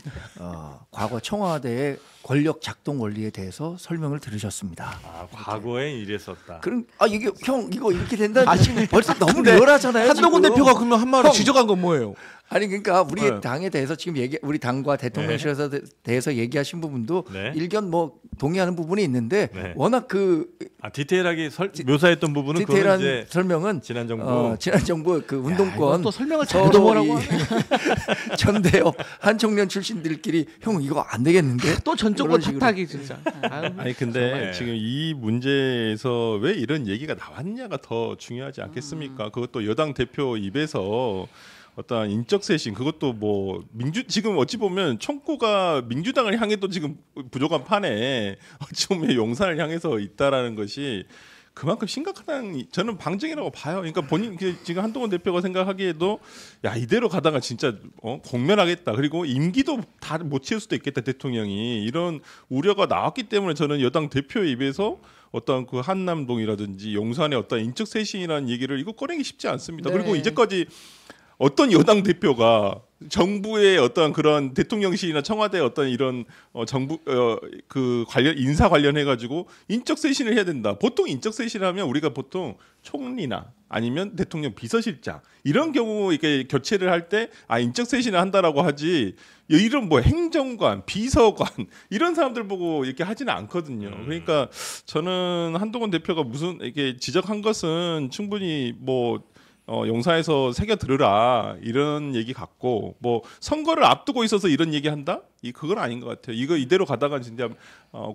C: 과거 청와대의 권력 작동 원리에 대해서 설명을 들으셨습니다.
B: 아, 과거에 이랬었다.
C: 그럼 이게 형 이거 이렇게 된다. 지금 벌써 너무 리얼하잖아요.
A: 한동훈
C: 지금.
A: 대표가 그러면 한마디
C: 형.
A: 지적한 건 뭐예요?
C: 아니 그러니까 우리
A: 네.
C: 당에 대해서 지금 우리 당과 대통령실에서 대해서 얘기하신 부분도
B: 네.
C: 일견 뭐 동의하는 부분이 있는데
B: 네.
C: 워낙
B: 디테일하게 묘사했던 부분은 그거는
C: 디테일한
B: 이제
C: 설명은
B: 지난 정부
C: 지난 정부 그 운동권
A: 또 설명을
C: 서로
A: 잘도 뭐라고
C: 이 전대협 한총련 출신들끼리 형 이거 안 되겠는데
A: 또 전적으로
C: 그런 식으로.
A: 탓하기 진짜. 아유.
D: 아니 근데
B: 정말.
D: 지금 이 문제에서 왜 이런 얘기가 나왔냐가 더 중요하지 않겠습니까? 그것도 여당 대표 입에서 어떤 인적 쇄신 그것도 뭐 지금 어찌 보면 총구가 민주당을 향해도 지금 부족한 판에 어찌 보면 용산을 향해서 있다라는 것이 그만큼 심각하다는 저는 방증이라고 봐요. 그러니까 본인 지금 한동훈 대표가 생각하기에도 야 이대로 가다가 진짜 공멸하겠다. 그리고 임기도 다 못 채울 수도 있겠다 대통령이 이런 우려가 나왔기 때문에 저는 여당 대표 입에서 어떤 그 한남동이라든지 용산의 어떤 인적 쇄신이라는 얘기를 이거 꺼내기 쉽지 않습니다.
E: 네.
D: 그리고 이제까지 어떤 여당 대표가 정부의 어떤 그런 대통령실이나 청와대 어떤 이런 정부 그 관련 인사 관련해 가지고 인적 쇄신을 해야 된다. 보통 인적 쇄신하면 우리가 보통 총리나 아니면 대통령 비서실장 이런 경우 이렇게 교체를 할 때 인적 쇄신을 한다라고 하지 이런 뭐 행정관, 비서관 이런 사람들 보고 이렇게 하지는 않거든요. 그러니까 저는 한동훈 대표가 무슨 이렇게 지적한 것은 충분히 뭐 용사에서 새겨 들으라 이런 얘기 같고 뭐 선거를 앞두고 있어서 이런 얘기 한다? 그건 아닌 것 같아요. 이거 이대로 가다가 진짜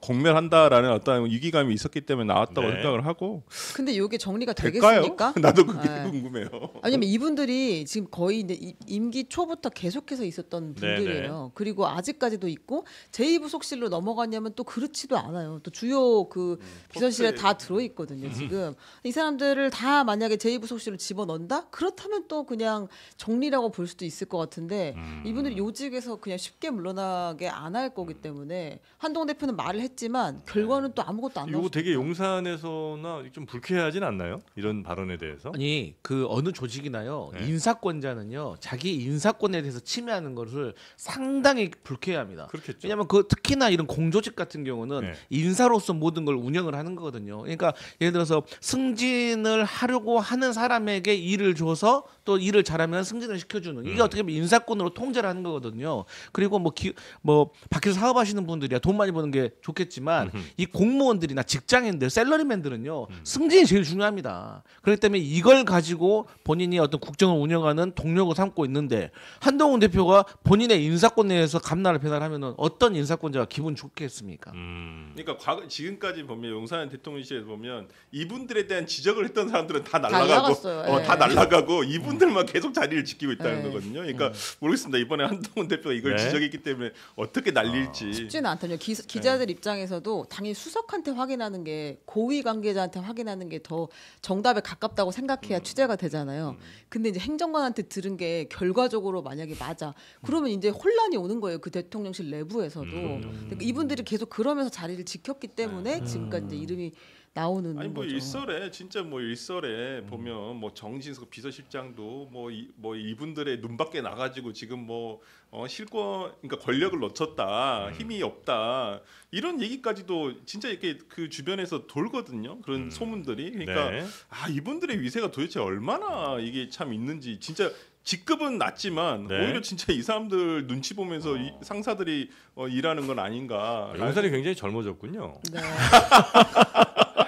D: 공멸한다라는 어떤 위기감이 있었기 때문에 나왔다고
B: 네.
D: 생각을 하고
E: 근데 이게 정리가
D: 될까요?
E: 되겠습니까?
D: 나도 그게
E: 네.
D: 궁금해요.
E: 아니면 이분들이 지금 거의 이제 임기 초부터 계속해서 있었던 분들이에요.
B: 네네.
E: 그리고 아직까지도 있고 제2부속실로 넘어갔냐면 또 그렇지도 않아요. 또 주요 그 비서실에
D: 포스트에
E: 다 들어 있거든요. 지금 이 사람들을 다 만약에 제2부속실로 집어넣는다? 그렇다면 또 그냥 정리라고 볼 수도 있을 것 같은데 이분들이 요직에서 그냥 쉽게 물러나게 안 할 거기 때문에 한동훈 대표는 말을 했지만 결과는 또 아무것도 안 나오고
B: 이거 되게 용산에서나 좀 불쾌하진 않나요? 이런 발언에 대해서?
A: 아니 그 어느 조직이나요
B: 네.
A: 인사권자는요 자기 인사권에 대해서 침해하는 것을 상당히 불쾌해합니다.
B: 그렇겠죠.
A: 왜냐하면 그 특히나 이런 공조직 같은 경우는
B: 네.
A: 인사로서 모든 걸 운영을 하는 거거든요. 그러니까 예를 들어서 승진을 하려고 하는 사람에게 일을 줘서 또 일을 잘하면 승진을 시켜주는 이게 어떻게 보면 인사권으로 통제를 하는 거거든요. 그리고 뭐 밖에서 사업하시는 분들이야 돈 많이 버는 게 좋겠지만 이 공무원들이나 직장인들 샐러리맨들은요 승진이 제일 중요합니다. 그렇기 때문에 이걸 가지고 본인이 어떤 국정을 운영하는 동력을 삼고 있는데 한동훈 대표가 본인의 인사권 내에서 감나라 배달하면은 어떤 인사권자가 기분 좋겠습니까?
D: 그러니까 지금까지 보면 용산 대통령실에서 보면 이분들에 대한 지적을 했던 사람들은 다
E: 나갔어요.
D: 날라가고
E: 예.
D: 다 날라가고 이분들만 계속 자리를 지키고 있다는
E: 예.
D: 거거든요. 그러니까 모르겠습니다. 이번에 한동훈 대표가 이걸
B: 네.
D: 지적했기 때문에 어떻게 날릴지.
E: 쉽지는 않거든요. 기자들 입장에서도 당연히 수석한테 확인하는 게 고위 관계자한테 확인하는 게 더 정답에 가깝다고 생각해야 취재가 되잖아요. 근데 이제 행정관한테 들은 게 결과적으로 만약에 맞아. 그러면 이제 혼란이 오는 거예요. 그 대통령실 내부에서도. 그러니까 이분들이 계속 그러면서 자리를 지켰기 때문에 지금까지 이제 이름이 나오는
D: 아니 뭐
E: 거죠.
D: 일설에 진짜 뭐 일설에 보면 뭐 정진석 비서실장도 뭐 이분들의 눈밖에 나가지고 지금 뭐 실권 그러니까 권력을 놓쳤다 힘이 없다 이런 얘기까지도 진짜 이렇게 그 주변에서 돌거든요 그런 소문들이 그러니까
B: 네.
D: 이분들의 위세가 도대체 얼마나 이게 참 있는지 진짜 직급은 낮지만
B: 네.
D: 오히려 진짜 이 사람들 눈치 보면서 상사들이 일하는 건 아닌가.
B: 용산이 굉장히 젊어졌군요.
E: 네.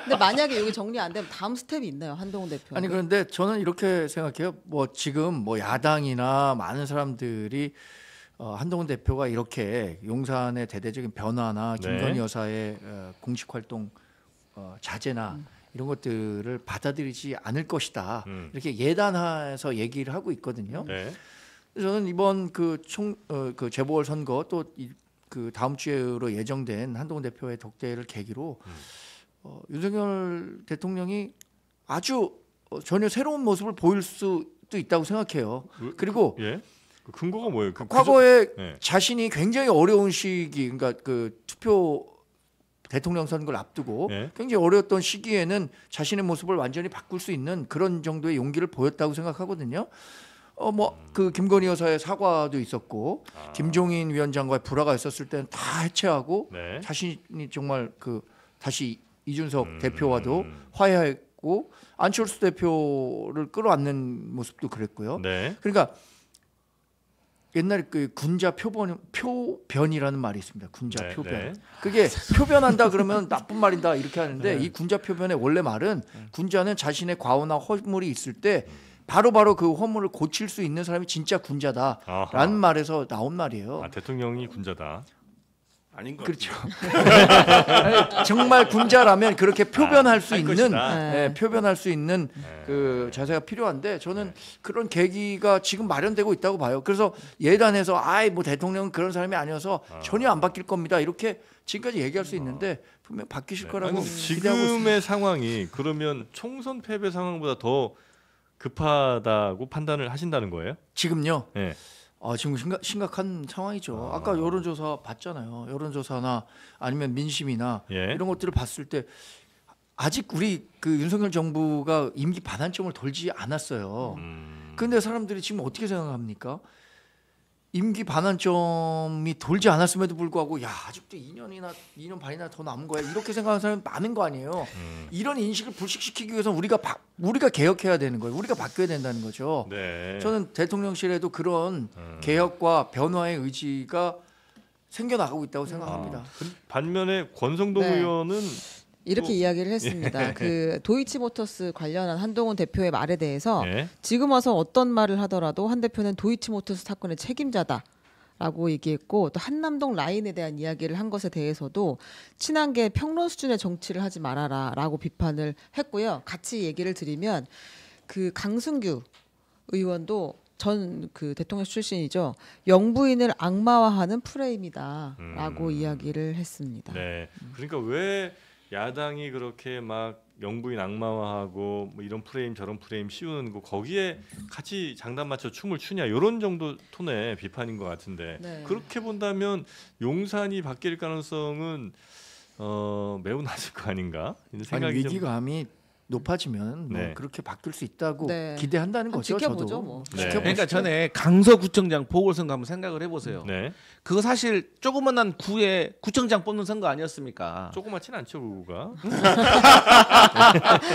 E: 근데 만약에 여기 정리 안 되면 다음 스텝이 있나요, 한동훈 대표?
C: 아니 그런데 저는 이렇게 생각해요. 뭐 지금 뭐 야당이나 많은 사람들이 한동훈 대표가 이렇게 용산의 대대적인 변화나
B: 네.
C: 김건희 여사의 공식 활동 자제나 이런 것들을 받아들이지 않을 것이다. 이렇게 예단해서 얘기를 하고 있거든요.
B: 네.
C: 저는 이번 그 재보궐 선거 또 그 다음 주로 예정된 한동훈 대표의 독대를 계기로 윤석열 대통령이 아주 전혀 새로운 모습을 보일 수도 있다고 생각해요. 그리고
B: 예. 그 근거가 뭐예요?
C: 과거에
B: 네.
C: 자신이 굉장히 어려운 시기, 그러니까 그 투표 대통령 선거를 앞두고
B: 네.
C: 굉장히 어려웠던 시기에는 자신의 모습을 완전히 바꿀 수 있는 그런 정도의 용기를 보였다고 생각하거든요. 뭐 그 김건희 여사의 사과도 있었고 김종인 위원장과의 불화가 있었을 때는 다 해체하고
B: 네.
C: 자신이 정말 그 다시 이준석 대표와도 화해했고 안철수 대표를 끌어안는 모습도 그랬고요.
B: 네.
C: 그러니까 옛날에 그 군자 표변이라는 말이 있습니다. 군자
B: 네,
C: 표변.
B: 네.
C: 그게 표변한다 그러면 나쁜 말이다 이렇게 하는데 이 군자 표변의 원래 말은 군자는 자신의 과오나 허물이 있을 때 바로바로 그 허물을 고칠 수 있는 사람이 진짜 군자다라는
B: 아하.
C: 말에서 나온 말이에요.
B: 아, 대통령이 군자다.
D: 아닌 것
C: 그렇죠. 아니, 정말 군자라면 그렇게 표변할 수
B: 할
C: 있는
B: 것이다.
C: 표변할 수 있는 그 자세가 필요한데 저는 그런 계기가 지금 마련되고 있다고 봐요. 그래서 예단에서 아이 뭐 대통령은 그런 사람이 아니어서 전혀 안 바뀔 겁니다. 이렇게 지금까지 얘기할 수 있는데 분명 바뀌실 거라고
B: 아니,
C: 기대하고 있습니다.
B: 지금의 상황이 그러면 총선 패배 상황보다 더 급하다고 판단을 하신다는 거예요?
C: 지금요.
B: 네.
C: 지금 심각한 상황이죠. 아까 여론조사 봤잖아요. 여론조사나 아니면 민심이나
B: 예.
C: 이런 것들을 봤을 때 아직 우리 그 윤석열 정부가 임기 반환점을 돌지 않았어요. 근데 사람들이 지금 어떻게 생각합니까? 임기 반환점이 돌지 않았음에도 불구하고 야 아직도 2년 반이나 더 남은 거야 이렇게 생각하는 사람이 많은 거 아니에요. 이런 인식을 불식시키기 위해서는 우리가 개혁해야 되는 거예요. 우리가 바뀌어야 된다는 거죠.
B: 네.
C: 저는 대통령실에도 그런 개혁과 변화의 의지가 생겨나가고 있다고 생각합니다.
B: 반면에 권성동
E: 네.
B: 의원은
E: 이렇게
B: 또-
E: 이야기를 했습니다. 그 도이치모터스 관련한 한동훈 대표의 말에 대해서
B: 예.
E: 지금 와서 어떤 말을 하더라도 한 대표는 도이치모터스 사건의 책임자다라고 얘기했고 또 한남동 라인에 대한 이야기를 한 것에 대해서도 친한계 평론 수준의 정치를 하지 말아라라고 비판을 했고요. 같이 얘기를 드리면 그 강승규 의원도 전 그 대통령 출신이죠. 영부인을 악마화하는 프레임이다라고 이야기를 했습니다.
B: 네. 그러니까 왜 야당이 그렇게 막 영부인 악마화하고 뭐 이런 프레임 저런 프레임 씌우는 거 거기에 같이 장단 맞춰 춤을 추냐 이런 정도 톤의 비판인 것 같은데
E: 네.
B: 그렇게 본다면 용산이 바뀔 가능성은 매우 낮을 거 아닌가 이런
C: 아니
B: 생각이 좀
C: 위기감이 높아지면 뭐
B: 네.
C: 그렇게 바뀔 수 있다고
E: 네.
C: 기대한다는
E: 한번
C: 거죠.
E: 지켜보죠,
C: 저도.
E: 뭐.
B: 네.
C: 지켜보시죠.
A: 그러니까 전에 강서구청장 보궐선거 한번 생각을 해보세요.
B: 네.
A: 그거 사실 조그만한 구에 구청장 뽑는 선거 아니었습니까?
B: 조그맣진 않죠 그거가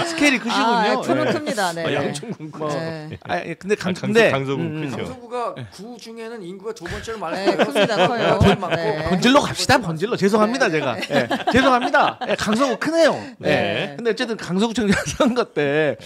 A: 스케일이 크시군요.
E: 푸는
A: 예.
E: 큽니다. 네.
B: 양천군
A: 뭐,
E: 네.
A: 근데
B: 강서구 크죠.
C: 강서구가 구 중에는 인구가 두 번째로 많아요.
E: 네, 큽니다, 커요. 네.
A: 번질로 갑시다. 번질로 죄송합니다 제가. 예, 죄송합니다. 예, 강서구 크네요.
B: 네.
A: 예. 근데 어쨌든 강서구청장 선거 때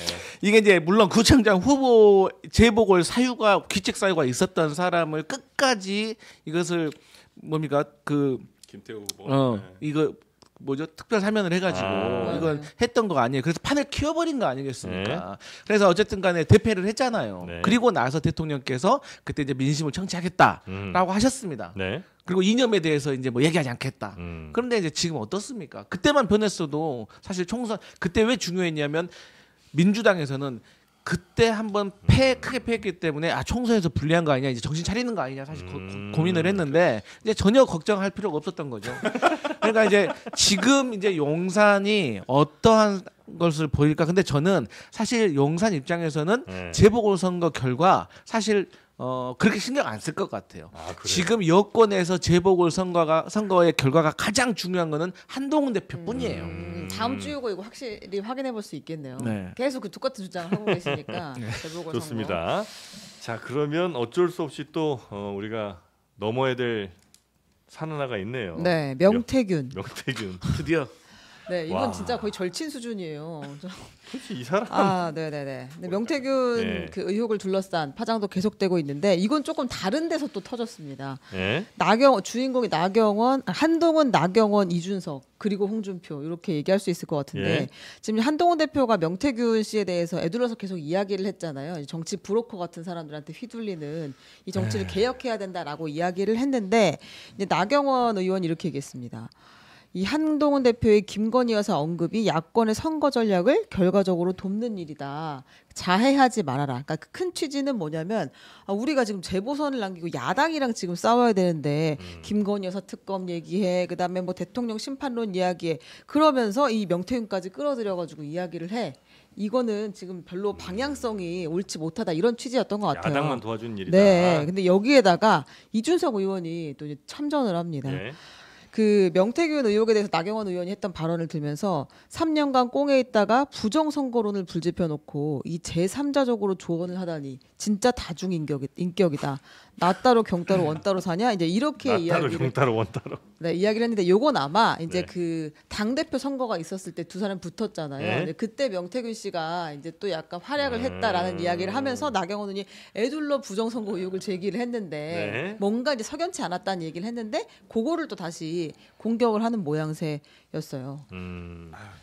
A: 이게 이제 물론 구청장 후보 재보궐 사유가 귀책 사유가 있었던 사람을 끝까지 이것을 뭡니까 그
D: 김태우 후보. 네.
A: 이거 뭐죠 특별 사면을 해가지고
B: 아.
A: 이건 했던 거 아니에요. 그래서 판을 키워버린 거 아니겠습니까? 그래서 어쨌든간에 대패를 했잖아요.
B: 네.
A: 그리고 나서 대통령께서 그때 이제 민심을 청취하겠다라고 하셨습니다.
B: 네.
A: 그리고 이념에 대해서 이제 뭐 얘기하지 않겠다.
B: 음.
A: 그런데 이제 지금 어떻습니까? 그때만 변했어도 사실 총선 그때 왜 중요했냐면 민주당에서는 그때 한번 크게 패했기 때문에 총선에서 불리한 거 아니냐 이제 정신 차리는 거 아니냐 사실 고민을 했는데 이제 전혀 걱정할 필요가 없었던 거죠. 그러니까 이제 지금 이제 용산이 어떠한 것을 보일까? 근데 저는 사실 용산 입장에서는
B: 네.
A: 재보궐선거 결과 사실 그렇게 신경 안 쓸 것 같아요.
B: 아, 그래요?
A: 지금 여권에서 재보궐 선거의 결과가 가장 중요한 거는 한동훈 대표뿐이에요.
E: 다음 주고 이거 확실히 확인해 볼 수 있겠네요.
A: 네.
E: 계속 그 똑같은 주장을 하고 계시니까 재보궐 선거.
B: 좋습니다. 자 그러면 어쩔 수 없이 또 우리가 넘어야 될 산 하나가 있네요.
E: 네, 명태균.
B: 명태균.
A: 드디어
E: 네, 이건
B: 와.
E: 진짜 거의 절친 수준이에요.
B: 도대체 이 사람
E: 네네네. 근데 명태균
B: 네.
E: 그 의혹을 둘러싼 파장도 계속되고 있는데 이건 조금 다른 데서 또 터졌습니다.
B: 네.
E: 주인공이 한동훈, 나경원, 이준석 그리고 홍준표 이렇게 얘기할 수 있을 것 같은데
B: 예.
E: 지금 한동훈 대표가 명태균 씨에 대해서 애둘러서 계속 이야기를 했잖아요. 정치 브로커 같은 사람들한테 휘둘리는 이 정치를 개혁해야 된다라고 이야기를 했는데 이제 나경원 의원이 이렇게 얘기했습니다. 이 한동훈 대표의 김건희 여사 언급이 야권의 선거 전략을 결과적으로 돕는 일이다. 자해하지 말아라. 그러니까 그 큰 취지는 뭐냐면 우리가 지금 재보선을 남기고 야당이랑 지금 싸워야 되는데 김건희 여사 특검 얘기해. 그다음에 뭐 대통령 심판론 이야기해. 그러면서 이 명태균까지 끌어들여가지고 이야기를 해. 이거는 지금 별로 방향성이 옳지 못하다 이런 취지였던 것 같아요.
B: 야당만 도와주는 일이다.
E: 네. 근데 여기에다가 이준석 의원이 또 이제 참전을 합니다.
B: 예.
E: 그 명태균 의혹에 대해서 나경원 의원이 했던 발언을 들면서 3년간 꽁에 있다가 부정선거론을 불지펴놓고 이 제3자적으로 조언을 하다니 진짜 다중인격이다. 나 따로 경 따로 원 따로 사냐? 이제 이렇게
B: 나 따로
E: 이야기를
B: 경 따로 원 따로.
E: 네, 이야기를 했는데 요건 아마 이제
B: 네.
E: 그 당대표 선거가 있었을 때 두 사람 붙었잖아요.
B: 네.
E: 근데 그때 명태균 씨가 이제 또 약간 활약을 했다라는 이야기를 하면서 나경원 의원이 애둘러 부정선거 의혹을 제기를 했는데
B: 네.
E: 뭔가 이제 석연치 않았다는 얘기를 했는데 그거를 또 다시 공격을 하는 모양새였어요.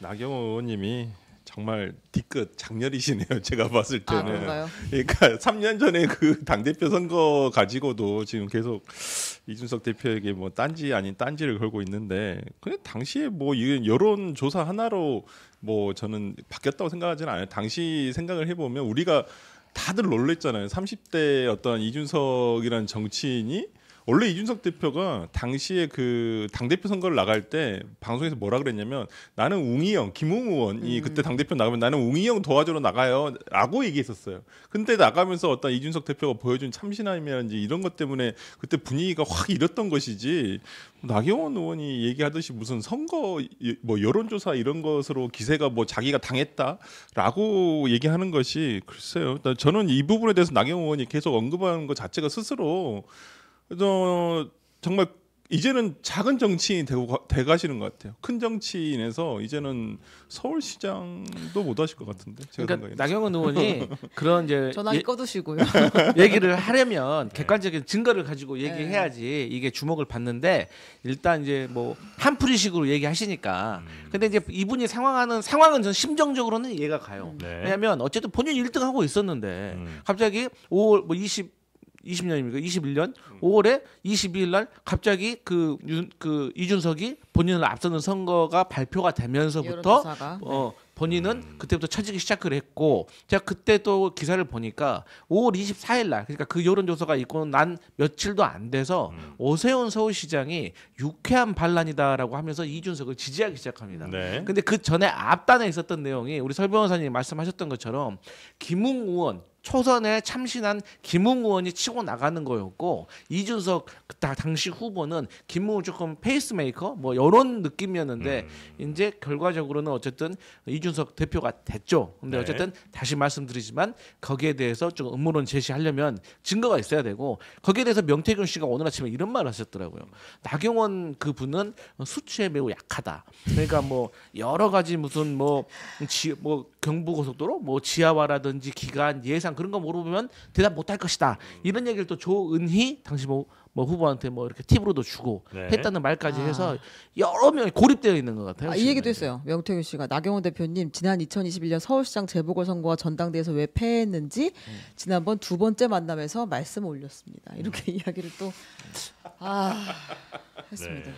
D: 나경원 의원님이 정말 뒤끝 장렬이시네요. 제가 봤을 때는.
E: 그런가요?
D: 그러니까 3년 전에 그 당대표 선거 가지고도 지금 계속 이준석 대표에게 뭐 딴지 아닌 딴지를 걸고 있는데 그냥 당시에 뭐 이게 여론 조사 하나로 뭐 저는 바뀌었다고 생각하지는 않아요. 당시 생각을 해보면 우리가 다들 놀랬잖아요. 30대 어떤 이준석이라는 정치인이 원래 이준석 대표가 당시에 그 당대표 선거를 나갈 때 방송에서 뭐라 그랬냐면 나는 웅이형, 김웅 의원이 그때 당대표 나가면 나는 웅이형 도와주러 나가요 라고 얘기했었어요. 근데 나가면서 어떤 이준석 대표가 보여준 참신함이라든지 이런 것 때문에 그때 분위기가 확 이랬던 것이지 나경원 의원이 얘기하듯이 무슨 선거 뭐 여론조사 이런 것으로 기세가 뭐 자기가 당했다라고 얘기하는 것이 글쎄요. 저는 이 부분에 대해서 나경원 의원이 계속 언급하는 것 자체가 스스로 정말 이제는 작은 정치인이 돼가시는 것 같아요. 큰 정치인에서 이제는 서울시장도 못 하실 것 같은데. 제가
A: 그러니까
D: 생각에는.
A: 나경원 의원이 그런 이제
E: 전화기 꺼두시고요.
A: 얘기를 하려면 객관적인 증거를 가지고 얘기해야지 이게 주목을 받는데 일단 이제 뭐 한풀이식으로 얘기하시니까 근데 이제 이분이 상황은 전 심정적으로는 이해가 가요.
B: 네.
A: 왜냐하면 어쨌든 본인이 1등 하고 있었는데 갑자기 5월 뭐 20년입니까? 21년 5월에 22일 날 갑자기 그 이준석이 본인을 앞서는 선거가 발표가 되면서부터
E: 여론조사가.
A: 본인은 그때부터 처지기 시작을 했고 제가 그때 또 기사를 보니까 5월 24일 날 그러니까 그 여론조사가 있고 난 며칠도 안 돼서 오세훈 서울시장이 유쾌한 반란이다라고 하면서 이준석을 지지하기 시작합니다.
B: 네.
A: 근데 그 전에 앞단에 있었던 내용이 우리 설 변호사님이 말씀하셨던 것처럼 김웅 의원 초선에 참신한 김웅 의원이 치고 나가는 거였고 이준석 당시 후보는 김웅 조금 페이스메이커 뭐 이런 느낌이었는데 이제 결과적으로는 어쨌든 이준석 대표가 됐죠. 근데
B: 네.
A: 어쨌든 다시 말씀드리지만 거기에 대해서 좀 음모론 제시하려면 증거가 있어야 되고 거기에 대해서 명태균 씨가 오늘 아침에 이런 말을 하셨더라고요. 나경원 그분은 수치에 매우 약하다. 그러니까 뭐 여러 가지 무슨 뭐 경부고속도로 뭐 지하화라든지 기간 예산 그런 거 물어보면 대답 못할 것이다. 이런 얘기를 또 조은희 당시 뭐 후보한테 뭐 이렇게 팁으로도 주고
B: 네.
A: 했다는 말까지 해서 여러 명이 고립되어 있는 것 같아요.
E: 이 얘기도
A: 지금은.
E: 했어요. 명태균 씨가 나경원 대표님 지난 2021년 서울시장 재보궐선거와 전당대회에서 왜 패했는지 지난번 두 번째 만남에서 말씀을 올렸습니다. 이렇게 이야기를 또 했습니다.
B: 네.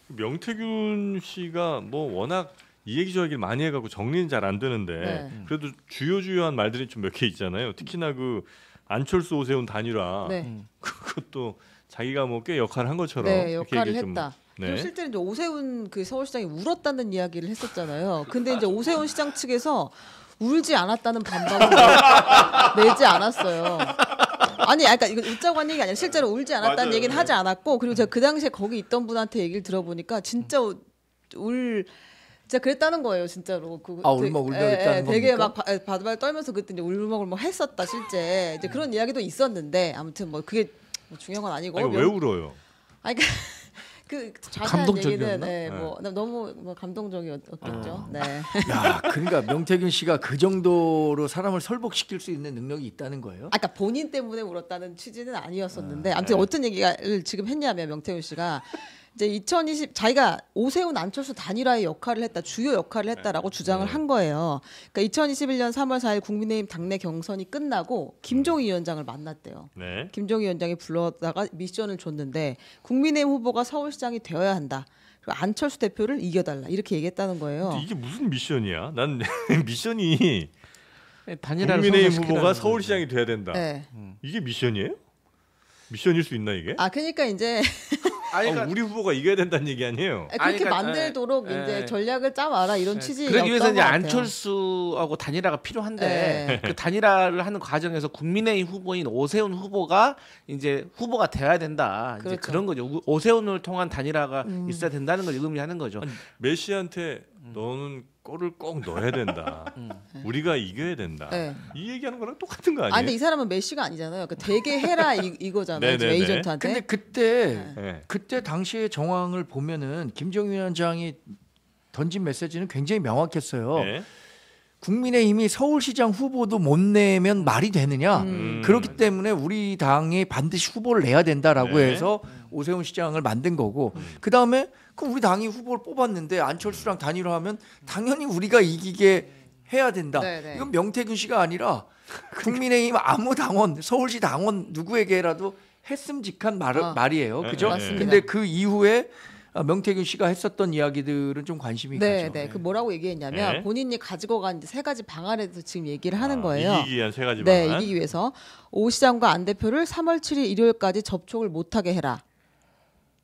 B: 명태균 씨가 뭐 워낙 이 얘기 저 얘기를 많이 해갖고 정리는 잘 안 되는데
E: 네.
B: 그래도 주요한 말들이 좀 몇 개 있잖아요. 특히나 그 안철수 오세훈 단일화
E: 네.
B: 그것도 자기가 뭐 꽤 역할을 한 것처럼
E: 네,
B: 이렇게
E: 역할을
B: 얘기 좀-
E: 했다.
B: 네.
E: 그리고 실제로 이제 오세훈 그 서울시장이 울었다는 이야기를 했었잖아요. 근데 이제 오세훈 시장 측에서 울지 않았다는 반박을 내지 않았어요. 아니, 그러니까 이거 웃자고 한 얘기 아니라 실제로 울지 않았다는
D: 맞아요.
E: 얘기는 하지 않았고 그리고 제가 그 당시에 거기 있던 분한테 얘기를 들어보니까 진짜 진짜 그랬다는 거예요, 진짜로.
C: 울먹울먹했다는
E: 되게
C: 겁니까?
E: 막 바들바들 떨면서 그때 이제 울먹울먹 했었다 실제. 이제 그런 이야기도 있었는데 아무튼 뭐 그게 뭐 중요한 건 아니고.
B: 아니, 왜 울어요?
E: 아니, 그 자세한
A: 감동적이었나?
E: 얘기는 네, 뭐 너무 뭐 감동적이었겠죠. 네.
C: 야, 그러니까 명태균 씨가 그 정도로 사람을 설복시킬 수 있는 능력이 있다는 거예요?
E: 아까 본인 때문에 울었다는 취지는 아니었었는데 아무튼 어떤 얘기를 지금 했냐면 명태균 씨가 이제 2020 자기가 오세훈 안철수 단일화의 역할을 했다, 주요 역할을 했다라고 주장을 한 거예요. 그러니까 2021년 3월 4일 국민의힘 당내 경선이 끝나고 김종인 위원장을 만났대요.
B: 네.
E: 김종인 위원장이 불러다가 미션을 줬는데 국민의힘 후보가 서울시장이 되어야 한다. 그리고 안철수 대표를 이겨달라 이렇게 얘기했다는 거예요.
B: 근데 이게 무슨 미션이야? 난 미션이
A: 단일화를
B: 국민의힘
A: 성사시키라는
B: 후보가
A: 거죠.
B: 서울시장이 돼야 된다.
E: 네.
B: 이게 미션이에요? 미션일 수 있나 이게?
E: 아 그러니까 이제
B: 우리 후보가 이겨야 된다는 얘기 아니에요?
E: 그렇게
A: 그러니까,
E: 만들도록 이제 전략을 짜와라 이런 취지였던
A: 그러기 위해서 이제
E: 것 같아요.
A: 안철수하고 단일화가 필요한데
E: 네.
A: 그 단일화를 하는 과정에서 국민의힘 후보인 오세훈 후보가 이제 후보가 돼야 된다. 이제
E: 그렇죠.
A: 그런 거죠. 오세훈을 통한 단일화가 있어야 된다는 걸 의미하는 거죠.
B: 메시한테 너는 골을 꼭 넣어야 된다. 우리가 이겨야 된다.
E: 네.
B: 이 얘기하는 거랑 똑같은 거 아니에요?
E: 아 근데 이 사람은 메시가 아니잖아요. 그 되게 해라 이거잖아요.
B: 네네네.
E: 지금 에이전트한테.
C: 근데 그때
B: 네.
C: 그때 당시의 정황을 보면은 김종인 위원장이 던진 메시지는 굉장히 명확했어요.
B: 네.
C: 국민의힘이 서울시장 후보도 못 내면 말이 되느냐?
B: 음.
C: 그렇기 때문에 우리 당이 반드시 후보를 내야 된다라고
B: 네.
C: 해서 오세훈 시장을 만든 거고 그 다음에 그 우리 당이 후보를 뽑았는데 안철수랑 단일화하면 당연히 우리가 이기게 해야 된다.
E: 네네.
C: 이건 명태균 씨가 아니라 국민의힘 아무 당원, 서울시 당원 누구에게라도 했음직한 말이에요.
B: 네,
C: 그죠?
B: 네,
E: 맞습니다.
C: 근데 그 이후에 명태균 씨가 했었던 이야기들은 좀 관심이
E: 네,
C: 가죠.
E: 네. 그 뭐라고 얘기했냐면
B: 네.
E: 본인이 가지고 간 세 가지 방안에 대해서 지금 얘기를 하는 거예요.
B: 이기기 위한 세 가지
E: 네,
B: 방안.
E: 이기기 위해서 오 시장과 안 대표를 3월 7일 일요일까지 접촉을 못하게 해라.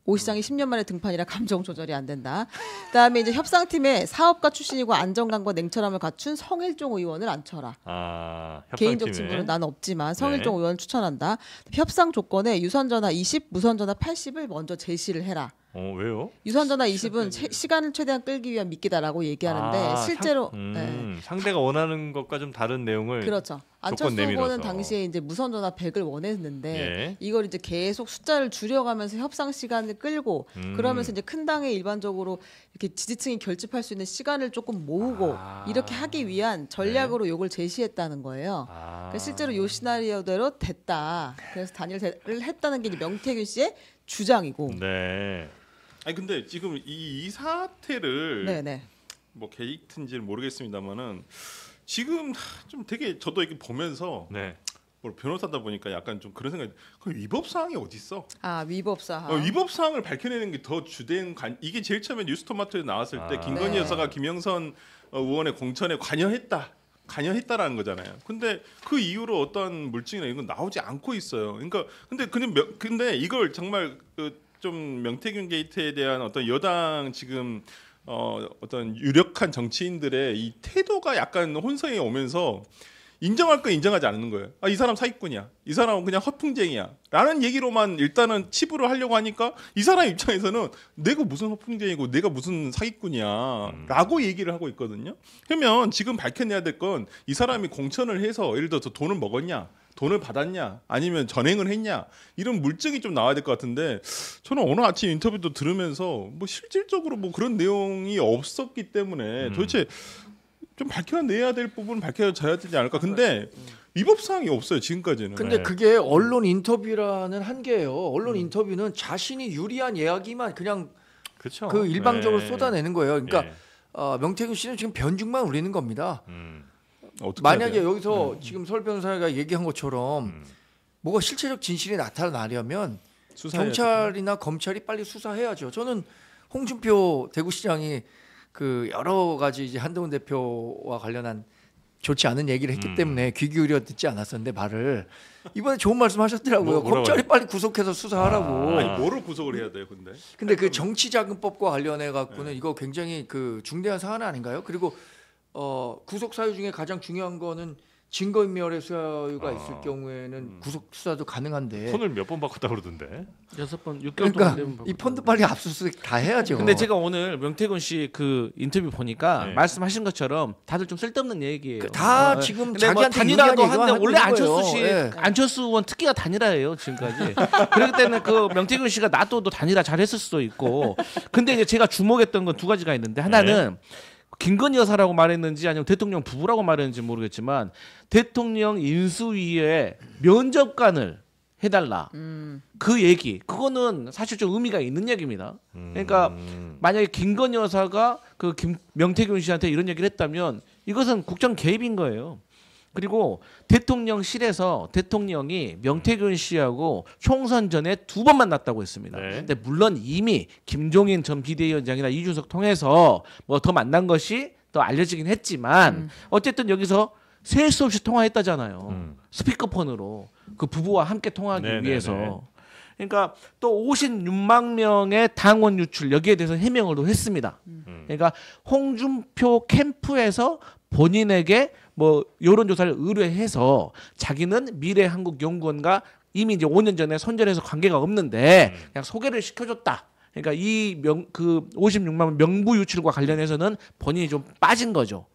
E: 오 시장이 10년 만에 등판이라 감정 조절이 안 된다. 그다음에 이제 협상팀에 사업가 출신이고 안정감과 냉철함을 갖춘 성일종 의원을 앉혀라. 개인적
B: 협상팀에.
E: 친분은 난 없지만 성일종
B: 네.
E: 의원 추천한다. 협상 조건에 유선전화 20, 무선전화 80을 먼저 제시를 해라.
B: 왜요?
E: 유선전화 20은 시간을 최대한 끌기 위한 미끼다라고 얘기하는데 실제로 네.
B: 상대가 원하는 것과 좀 다른 내용을
E: 그렇죠. 안철수
B: 내밀어서.
E: 후보는 당시에 이제 무선전화 100을 원했는데
B: 예.
E: 이걸 이제 계속 숫자를 줄여가면서 협상 시간을 끌고 그러면서 이제 큰 당에 일반적으로 이렇게 지지층이 결집할 수 있는 시간을 조금 모으고 이렇게 하기 위한 전략으로 요걸 제시했다는 거예요. 그러니까 실제로 요 시나리오대로 됐다. 그래서 단일화를 했다는 게 이제 명태균 씨의 주장이고.
B: 네.
D: 아니 근데 지금 이 사태를
E: 네네.
D: 뭐 게이트인지는 모르겠습니다만은 지금 좀 되게 저도 이렇게 보면서
B: 네.
D: 뭐 변호사다 보니까 약간 좀 그런 생각이 그 위법 사항이 어디 있어?
E: 아 위법 사항.
D: 위법 사항을 밝혀내는 게 더 주된 이게 제일 처음에 뉴스토마토에 나왔을 때 김건희
E: 네.
D: 여사가 김영선 의원의 공천에 관여했다라는 거잖아요. 근데 그 이후로 어떠한 물증이나 이런 건 나오지 않고 있어요. 그러니까 근데 이걸 정말 좀 명태균 게이트에 대한 어떤 여당 지금 어떤 유력한 정치인들의 이 태도가 약간 혼선이 오면서 인정할 건 인정하지 않는 거예요. 이 사람 사기꾼이야. 이 사람은 그냥 허풍쟁이야. 라는 얘기로만 일단은 치부를 하려고 하니까 이 사람 입장에서는 내가 무슨 허풍쟁이고 내가 무슨 사기꾼이야. 라고 얘기를 하고 있거든요. 그러면 지금 밝혀내야 될 건 이 사람이 공천을 해서 예를 들어서 돈을 먹었냐. 돈을 받았냐 아니면 전행을 했냐 이런 물증이 좀 나와야 될 것 같은데 저는 오늘 아침 인터뷰도 들으면서 뭐 실질적으로 뭐 그런 내용이 없었기 때문에 도대체 좀 밝혀내야 될 부분은 밝혀져야 되지 않을까. 근데 위법 사항이 없어요 지금까지는.
C: 근데
B: 네.
C: 그게 언론 인터뷰라는 한계예요. 언론 인터뷰는 자신이 유리한 이야기만 그냥
B: 그렇죠.
C: 그 일방적으로
B: 네.
C: 쏟아내는 거예요. 그러니까
B: 네.
C: 명태균 씨는 지금 변죽만 울리는 겁니다.
D: 어떻게
C: 만약에
D: 해야 돼요?
C: 여기서 지금 설 변호사가 얘기한 것처럼 뭐가 실체적 진실이 나타나려면
D: 수사해야
C: 경찰이나 검찰이 빨리 수사해야죠. 저는 홍준표 대구시장이 그 여러 가지 이제 한동훈 대표와 관련한 좋지 않은 얘기를 했기 때문에 귀 기울여 듣지 않았었는데 말을 이번에 좋은 말씀 하셨더라고요.
B: 뭐라고
C: 검찰이 빨리 구속해서 수사하라고.
D: 아니 뭐로 구속을 해야 돼요 근데?
C: 근데 그 정치자금법과 관련해 갖고는 이거 굉장히 그 중대한 사안 아닌가요? 그리고 구속 사유 중에 가장 중요한 거는 증거인멸의 수사유가 있을 경우에는 구속 수사도 가능한데.
B: 손을 몇 번 바꿨다 그러던데.
A: 6번 6개월
C: 그러니까
A: 동안
C: 이 펀드 빨리 압수수색 다 해야죠.
A: 근데 제가 오늘 명태균 씨 그 인터뷰 보니까
B: 네.
A: 말씀하신 것처럼 다들 좀 쓸데없는 얘기예요.
C: 다 지금
A: 근데 뭐
C: 자기한테
A: 단일화도
C: 유리한
A: 하는데
C: 얘기만
A: 원래
C: 하는
A: 안철수
C: 거예요.
A: 씨
C: 예.
A: 안철수 의원 특기가 단일화예요 지금까지. 그렇기 때문에 그 명태균 씨가 놔둬도 단일화 잘했을 수도 있고. 근데 이제 제가 주목했던 건 두 가지가 있는데 하나는 김건희 여사라고 말했는지 아니면 대통령 부부라고 말했는지 모르겠지만 대통령 인수위에 면접관을 해달라. 그 얘기 그거는 사실 좀 의미가 있는 얘기입니다. 그러니까 만약에 김건희 여사가 그 명태균 씨한테 이런 얘기를 했다면 이것은 국정 개입인 거예요. 그리고 대통령실에서 대통령이 명태균 씨하고 총선 전에 2번 만났다고 했습니다.
B: 네.
A: 근데 물론 이미 김종인 전 비대위원장이나 이준석 통해서 뭐 더 만난 것이 더 알려지긴 했지만 어쨌든 여기서 셀 수 없이 통화했다잖아요. 스피커폰으로 그 부부와 함께 통화하기
B: 네네네.
A: 위해서. 그러니까 또 56만 명의 당원 유출 여기에 대해서 해명을 또 했습니다. 그러니까 홍준표 캠프에서 본인에게 뭐 여론조사를 의뢰해서 자기는 미래한국연구원과 이미 이제 5년 전에 선전해서 관계가 없는데 그냥 소개를 시켜줬다. 그러니까 이 그 56만 명부 유출과 관련해서는 본인이 좀 빠진 거죠.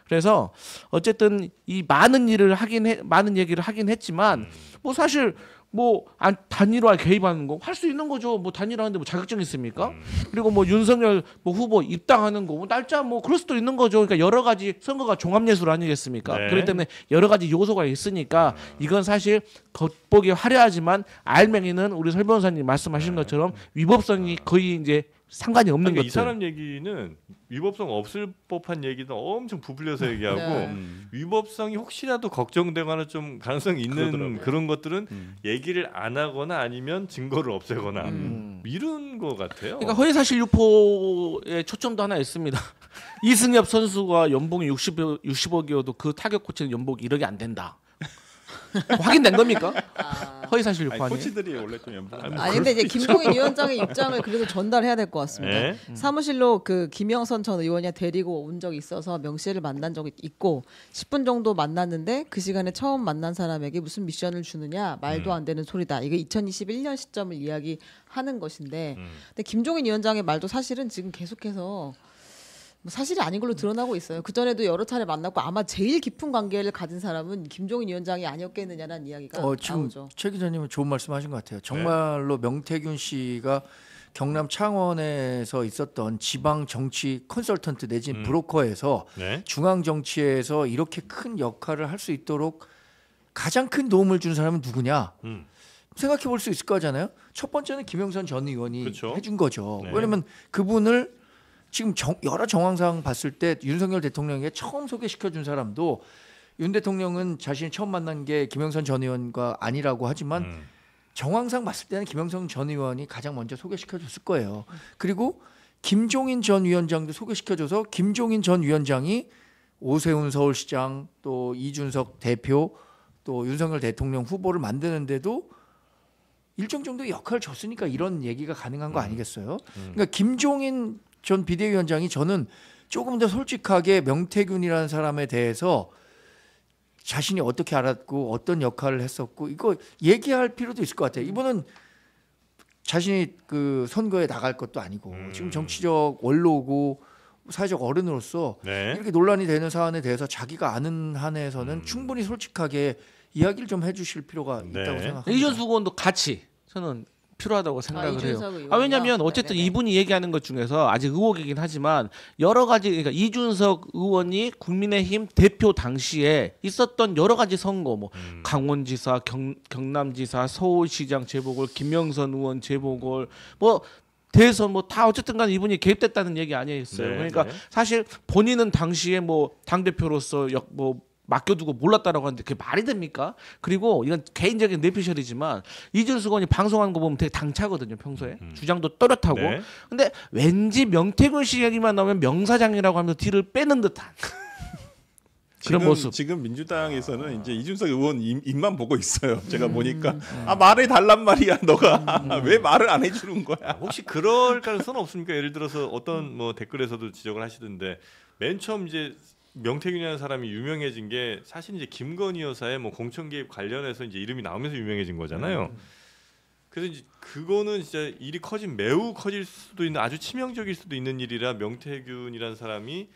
A: 그래서 어쨌든 이 많은 얘기를 하긴 했지만 뭐 사실 뭐 단일화 개입하는 거 할 수 있는 거죠. 뭐 단일화하는데 뭐 자격증 있습니까? 그리고 뭐 윤석열 뭐 후보 입당하는 거 뭐 날짜 뭐 그럴 수도 있는 거죠. 그러니까 여러 가지 선거가 종합예술 아니겠습니까?
B: 네.
A: 그렇기 때문에 여러 가지 요소가 있으니까 이건 사실 겉보기 화려하지만 알맹이는 우리 설 변호사님 말씀하신 것처럼 위법성이 거의 이제 상관이 없는
B: 그러니까
A: 것들.
B: 이 사람 얘기는 위법성 없을 법한 얘기는 엄청 부풀려서 얘기하고
E: 네.
B: 위법성이 혹시라도 걱정되거나 좀 가능성이 있는
D: 그러더라고요.
B: 그런 것들은 얘기를 안 하거나 아니면 증거를 없애거나 이런 거 같아요.
A: 그러니까 허위사실 유포에 초점도 하나 있습니다. 이승엽 선수가 연봉이 60억이어도 그 타격 코치는 연봉이 1억이 안 된다. 확인된 겁니까? 허위사실 유포
D: 아니,
A: 아니에요?
D: 코치들이 원래 좀 연봉.
E: 아니 근데 이제 김종인 위원장의 입장을 그래도 전달해야 될 것 같습니다.
B: 네.
E: 사무실로 그 김영선 전 의원이 데리고 온 적이 있어서 명 씨를 만난 적이 있고 10분 정도 만났는데 그 시간에 처음 만난 사람에게 무슨 미션을 주느냐 말도 안 되는 소리다. 이게 2021년 시점을 이야기하는 것인데 근데 김종인 위원장의 말도 사실은 지금 계속해서 뭐 사실이 아닌 걸로 드러나고 있어요. 그 전에도 여러 차례 만났고 아마 제일 깊은 관계를 가진 사람은 김종인 위원장이 아니었겠느냐는 이야기가
C: 지금
E: 나오죠.
C: 최 기자님은 좋은 말씀하신 것 같아요. 정말로 명태균 씨가 경남 창원에서 있었던 지방 정치 컨설턴트 내지는 브로커에서
B: 네.
C: 중앙 정치에서 이렇게 큰 역할을 할 수 있도록 가장 큰 도움을 준 사람은 누구냐? 생각해 볼 수 있을 거잖아요. 첫 번째는 김영선 전 의원이
B: 그렇죠.
C: 해준 거죠.
B: 네.
C: 왜냐면 그분을 지금 여러 정황상 봤을 때 윤석열 대통령에게 처음 소개시켜 준 사람도 윤 대통령은 자신이 처음 만난 게 김영선 전 의원과 아니라고 하지만 정황상 봤을 때는 김영선 전 의원이 가장 먼저 소개시켜 줬을 거예요. 그리고 김종인 전 위원장도 소개시켜 줘서 김종인 전 위원장이 오세훈 서울시장 또 이준석 대표 또 윤석열 대통령 후보를 만드는데도 일정 정도 역할을 줬으니까 이런 얘기가 가능한 거 아니겠어요? 그러니까 김종인 전 비대위원장이 저는 조금 더 솔직하게 명태균이라는 사람에 대해서 자신이 어떻게 알았고 어떤 역할을 했었고 이거 얘기할 필요도 있을 것 같아요. 이분은 자신이 그 선거에 나갈 것도 아니고 지금 정치적 원로고 사회적 어른으로서
B: 네.
C: 이렇게 논란이 되는 사안에 대해서 자기가 아는 한에서는 충분히 솔직하게 이야기를 좀 해주실 필요가 있다고
B: 네.
C: 생각합니다.
A: 이준수 의원도 같이 저는 필요하다고 생각을 해요.
E: 이준석 의원이요?
A: 왜냐하면 어쨌든
E: 네네네.
A: 이분이 얘기하는 것 중에서 아직 의혹이긴 하지만 여러 가지 그러니까 이준석 의원이 국민의힘 대표 당시에 있었던 여러 가지 선거 뭐 강원지사, 경남지사, 서울시장 재보궐, 김영선 의원 재보궐 뭐 대선 뭐 다 어쨌든간 이분이 개입됐다는 얘기 아니겠어요.
B: 네,
A: 그러니까
B: 네.
A: 사실 본인은 당시에 뭐 당 대표로서 뭐 맡겨두고 몰랐다라고 하는데 그게 말이 됩니까? 그리고 이건 개인적인 내피셜이지만 이준수 의원이 방송하는 거 보면 되게 당차거든요 평소에 주장도 또렷하고
B: 네.
A: 근데 왠지 명태균 씨 얘기만 나오면 명사장이라고 하면서 뒤를 빼는 듯한 그런 모습.
D: 지금 민주당에서는 이제 이준석 의원 입만 보고 있어요. 제가 보니까 말을 달란 말이야. 너가 왜 말을 안 해주는 거야?
B: 혹시 그럴 가능성은 없습니까? 예를 들어서 어떤 뭐 댓글에서도 지적을 하시던데 맨 처음 이제 명태균이라는 사람이 유명해진 게 사실 이제 김건희 여사의 뭐 공천 개입 관련해서 이제 이름이 나오면서 유명해진 거잖아요. 그래서 이제 그거는 진짜 일이 매우 커질 수도 있는 아주 치명적일 수도 있는 일이라 명태균이라는 사람이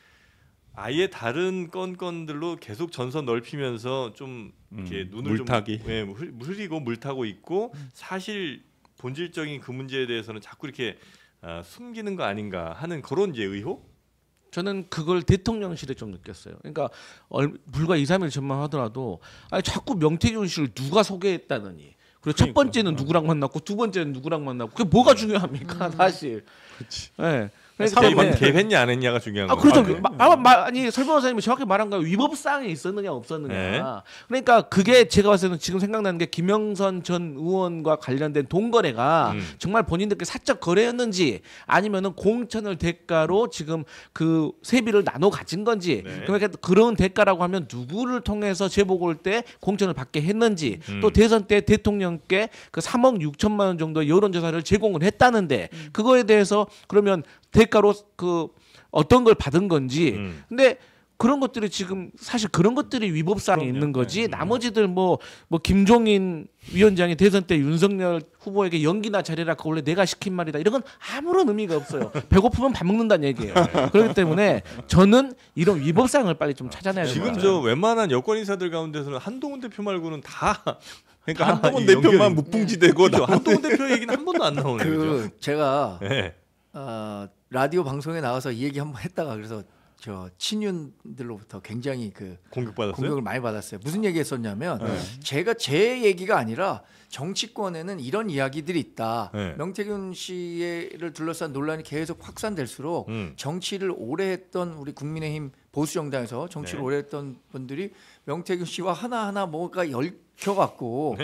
B: 아예 다른 건들로 계속 전선 넓히면서 좀 이렇게 눈을
D: 물타기.
B: 좀 흐리고 물타고 있고 사실 본질적인 그 문제에 대해서는 자꾸 이렇게 숨기는 거 아닌가 하는 그런 이제 의혹?
A: 저는 그걸 대통령실에 좀 느꼈어요. 그러니까 불과 2, 3일 전만 하더라도 아니 자꾸 명태균 씨를 누가 소개했다느니. 그리고 첫 번째는 누구랑 만났고 두 번째는 누구랑 만났고 그게 뭐가 중요합니까 사실.
D: 그렇지.
A: 네.
B: 개입했냐 안 했냐가 중요한 거예요.
A: 그렇죠. 아니 설 변호사님이 정확히 말한 거예요. 위법 사항이 있었느냐 없었느냐.
B: 네.
A: 그러니까 그게 제가 봤을 때는 지금 생각나는 게 김영선 전 의원과 관련된 돈거래가 정말 본인들께 사적 거래였는지 아니면은 공천을 대가로 지금 그 세비를 나눠 가진 건지.
B: 네.
A: 그러니까 그런 대가라고 하면 누구를 통해서 제복 올 때 공천을 받게 했는지 또 대선 때 대통령께 그 3억 6천만 원 정도의 여론조사를 제공을 했다는데 그거에 대해서 그러면 대가로 그 어떤 걸 받은 건지. 근데 그런 것들이 지금 사실 그런 것들이 위법 사항이 있는 거지. 나머지들 뭐 김종인 위원장이 대선 때 윤석열 후보에게 연기나 잘해라 그거 원래 내가 시킨 말이다. 이런 건 아무런 의미가 없어요. 배고프면 밥 먹는다는 얘기예요. 그렇기 때문에 저는 이런 위법 사항을 빨리 좀 찾아내야 돼요.
B: 지금 저 웬만한 여권 인사들 가운데서는 한동훈 대표 말고는 다
D: 그러니까 한동훈 대표만 무풍지대고
B: 그렇죠. 한동훈 대표 얘기는 한 번도 안 나오네요. 그죠?
C: 제가
B: 네.
C: 라디오 방송에 나와서 이 얘기 한번 했다가 그래서 저 친윤들로부터 굉장히 공격을 많이 받았어요. 무슨 얘기했었냐면 제가 제 얘기가 아니라 정치권에는 이런 이야기들이 있다.
B: 네.
C: 명태균 씨를 둘러싼 논란이 계속 확산될수록 정치를 오래 했던 우리 국민의힘 보수 정당에서 정치를
B: 네.
C: 오래 했던 분들이 명태균 씨와 하나하나 뭐가 얽혀갖고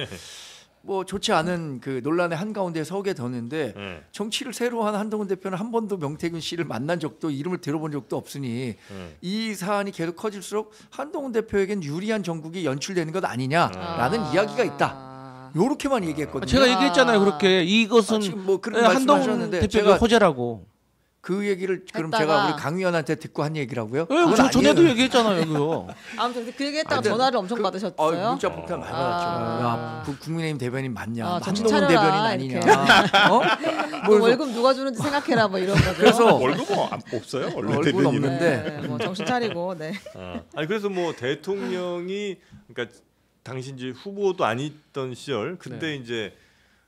C: 뭐 좋지 않은 그 논란의 한가운데 서게 되는데 정치를 새로 한 한동훈 대표는 한 번도 명태균 씨를 만난 적도 이름을 들어본 적도 없으니 이 사안이 계속 커질수록 한동훈 대표에겐 유리한 정국이 연출되는 것 아니냐라는 이야기가 있다. 요렇게만 얘기했거든요.
A: 제가 얘기했잖아요. 그렇게 이것은
C: 지금 뭐 그런
A: 한동훈
C: 말씀하셨는데
A: 대표의
C: 제가
A: 호재라고.
C: 그 얘기를 그럼
E: 했다가.
C: 제가 우리 강 의원한테 듣고 한 얘기라고요?
A: 네,
C: 그건
A: 저 전에도
C: 아니에요.
A: 얘기했잖아요. 그거.
E: 아무튼 그 얘기했다가
C: 아니,
E: 전화를 엄청 받으셨어요.
C: 문자 폭탄 많이 받았죠.
E: 아.
C: 야, 국민의힘 대변인 맞냐?
E: 정신
C: 한동훈
E: 차려라,
C: 대변인
E: 이렇게.
C: 아니냐?
E: 너 월급 누가 주는지 생각해라 뭐 이런 거죠.
C: 그래서
D: 월급 없어요. 원래
C: 얼굴
D: 대변인은.
C: 없는데.
E: 뭐 정신 차리고 네.
B: 아니 그래서 뭐 대통령이 그러니까 당시 이제 후보도 아니던 시절 그때 이제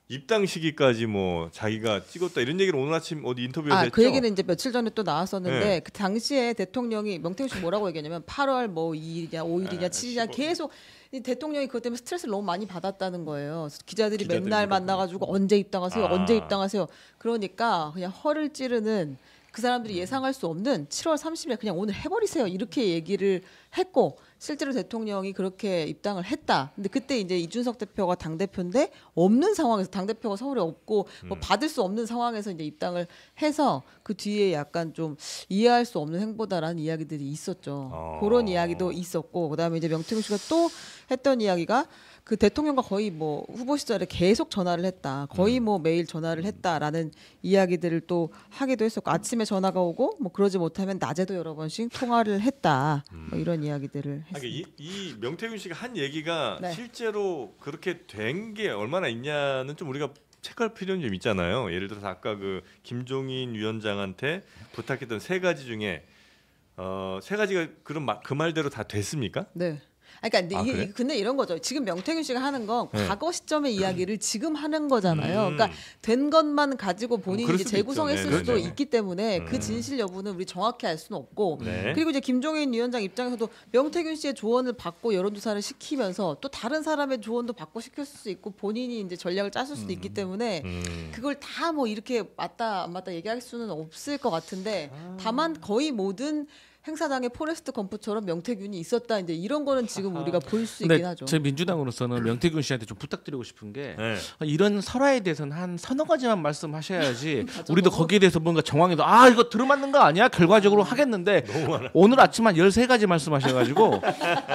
B: 입당 시기까지 뭐 자기가 찍었다 이런 얘기를 오늘 아침 어디 인터뷰에서 했죠.
E: 그 얘기는 이제 며칠 전에 또 나왔었는데
B: 네.
E: 그 당시에 대통령이 명태균 씨 뭐라고 얘기했냐면 8월 뭐 2일이냐 5일이냐 7일이냐 계속 이 대통령이 그것 때문에 스트레스를 너무 많이 받았다는 거예요. 그래서 기자들이 맨날 만나가지고 언제 입당하세요, 언제 입당하세요. 그러니까 그냥 허를 찌르는 그 사람들이 예상할 수 없는 7월 30일에 그냥 오늘 해버리세요 이렇게 얘기를 했고 실제로 대통령이 그렇게 입당을 했다. 근데 그때 이제 이준석 대표가 당 대표인데 없는 상황에서 당 대표가 서울에 없고 뭐 받을 수 없는 상황에서 이제 입당을 해서 그 뒤에 약간 좀 이해할 수 없는 행보다라는 이야기들이 있었죠. 그런 이야기도 있었고 그다음에 이제 명태균 씨가 또 했던 이야기가 그 대통령과 거의 뭐 후보 시절에 계속 전화를 했다. 거의 뭐 매일 전화를 했다라는 이야기들을 또 하기도 했었고 아침에 전화가 오고 뭐 그러지 못하면 낮에도 여러 번씩 통화를 했다. 뭐 이런 이야기들을 했습니다.
B: 이 명태균 씨가 한 얘기가
E: 네.
B: 실제로 그렇게 된 게 얼마나 있냐는 좀 우리가 체크할 필요는 좀 있잖아요. 예를 들어서 아까 그 김종인 위원장한테 부탁했던 세 가지 중에 세 가지가 그 말대로 다 됐습니까?
E: 네. 그러니까
B: 그래?
E: 근데 이런 거죠. 지금 명태균 씨가 하는 건 과거 시점의 이야기를 지금 하는 거잖아요. 그러니까 된 것만 가지고 본인이
B: 그럴
E: 이제
B: 수도
E: 재구성했을
B: 있죠. 네,
E: 수도
B: 그렇죠.
E: 있기 때문에 그 진실 여부는 우리 정확히 알 수는 없고
B: 네.
E: 그리고 이제 김종인 위원장 입장에서도 명태균 씨의 조언을 받고 여론조사를 시키면서 또 다른 사람의 조언도 받고 시켰을 수 있고 본인이 이제 전략을 짰을 수도 있기 때문에 그걸 다 뭐 이렇게 맞다 안 맞다 얘기할 수는 없을 것 같은데 다만 거의 모든 행사장에 포레스트 검프처럼 명태균이 있었다 이제 이런 거는 지금 우리가 볼 수 있긴
A: 근데
E: 하죠.
A: 제 민주당으로서는 명태균 씨한테 좀 부탁드리고 싶은 게
B: 네.
A: 이런 설화에 대해서는 한 서너 가지만 말씀하셔야지
E: 맞아,
A: 우리도
E: 너무-
A: 거기에 대해서 뭔가 정황에도 이거 들어맞는 거 아니야? 결과적으로 하겠는데 오늘 아침 한 13가지 말씀하셔가지고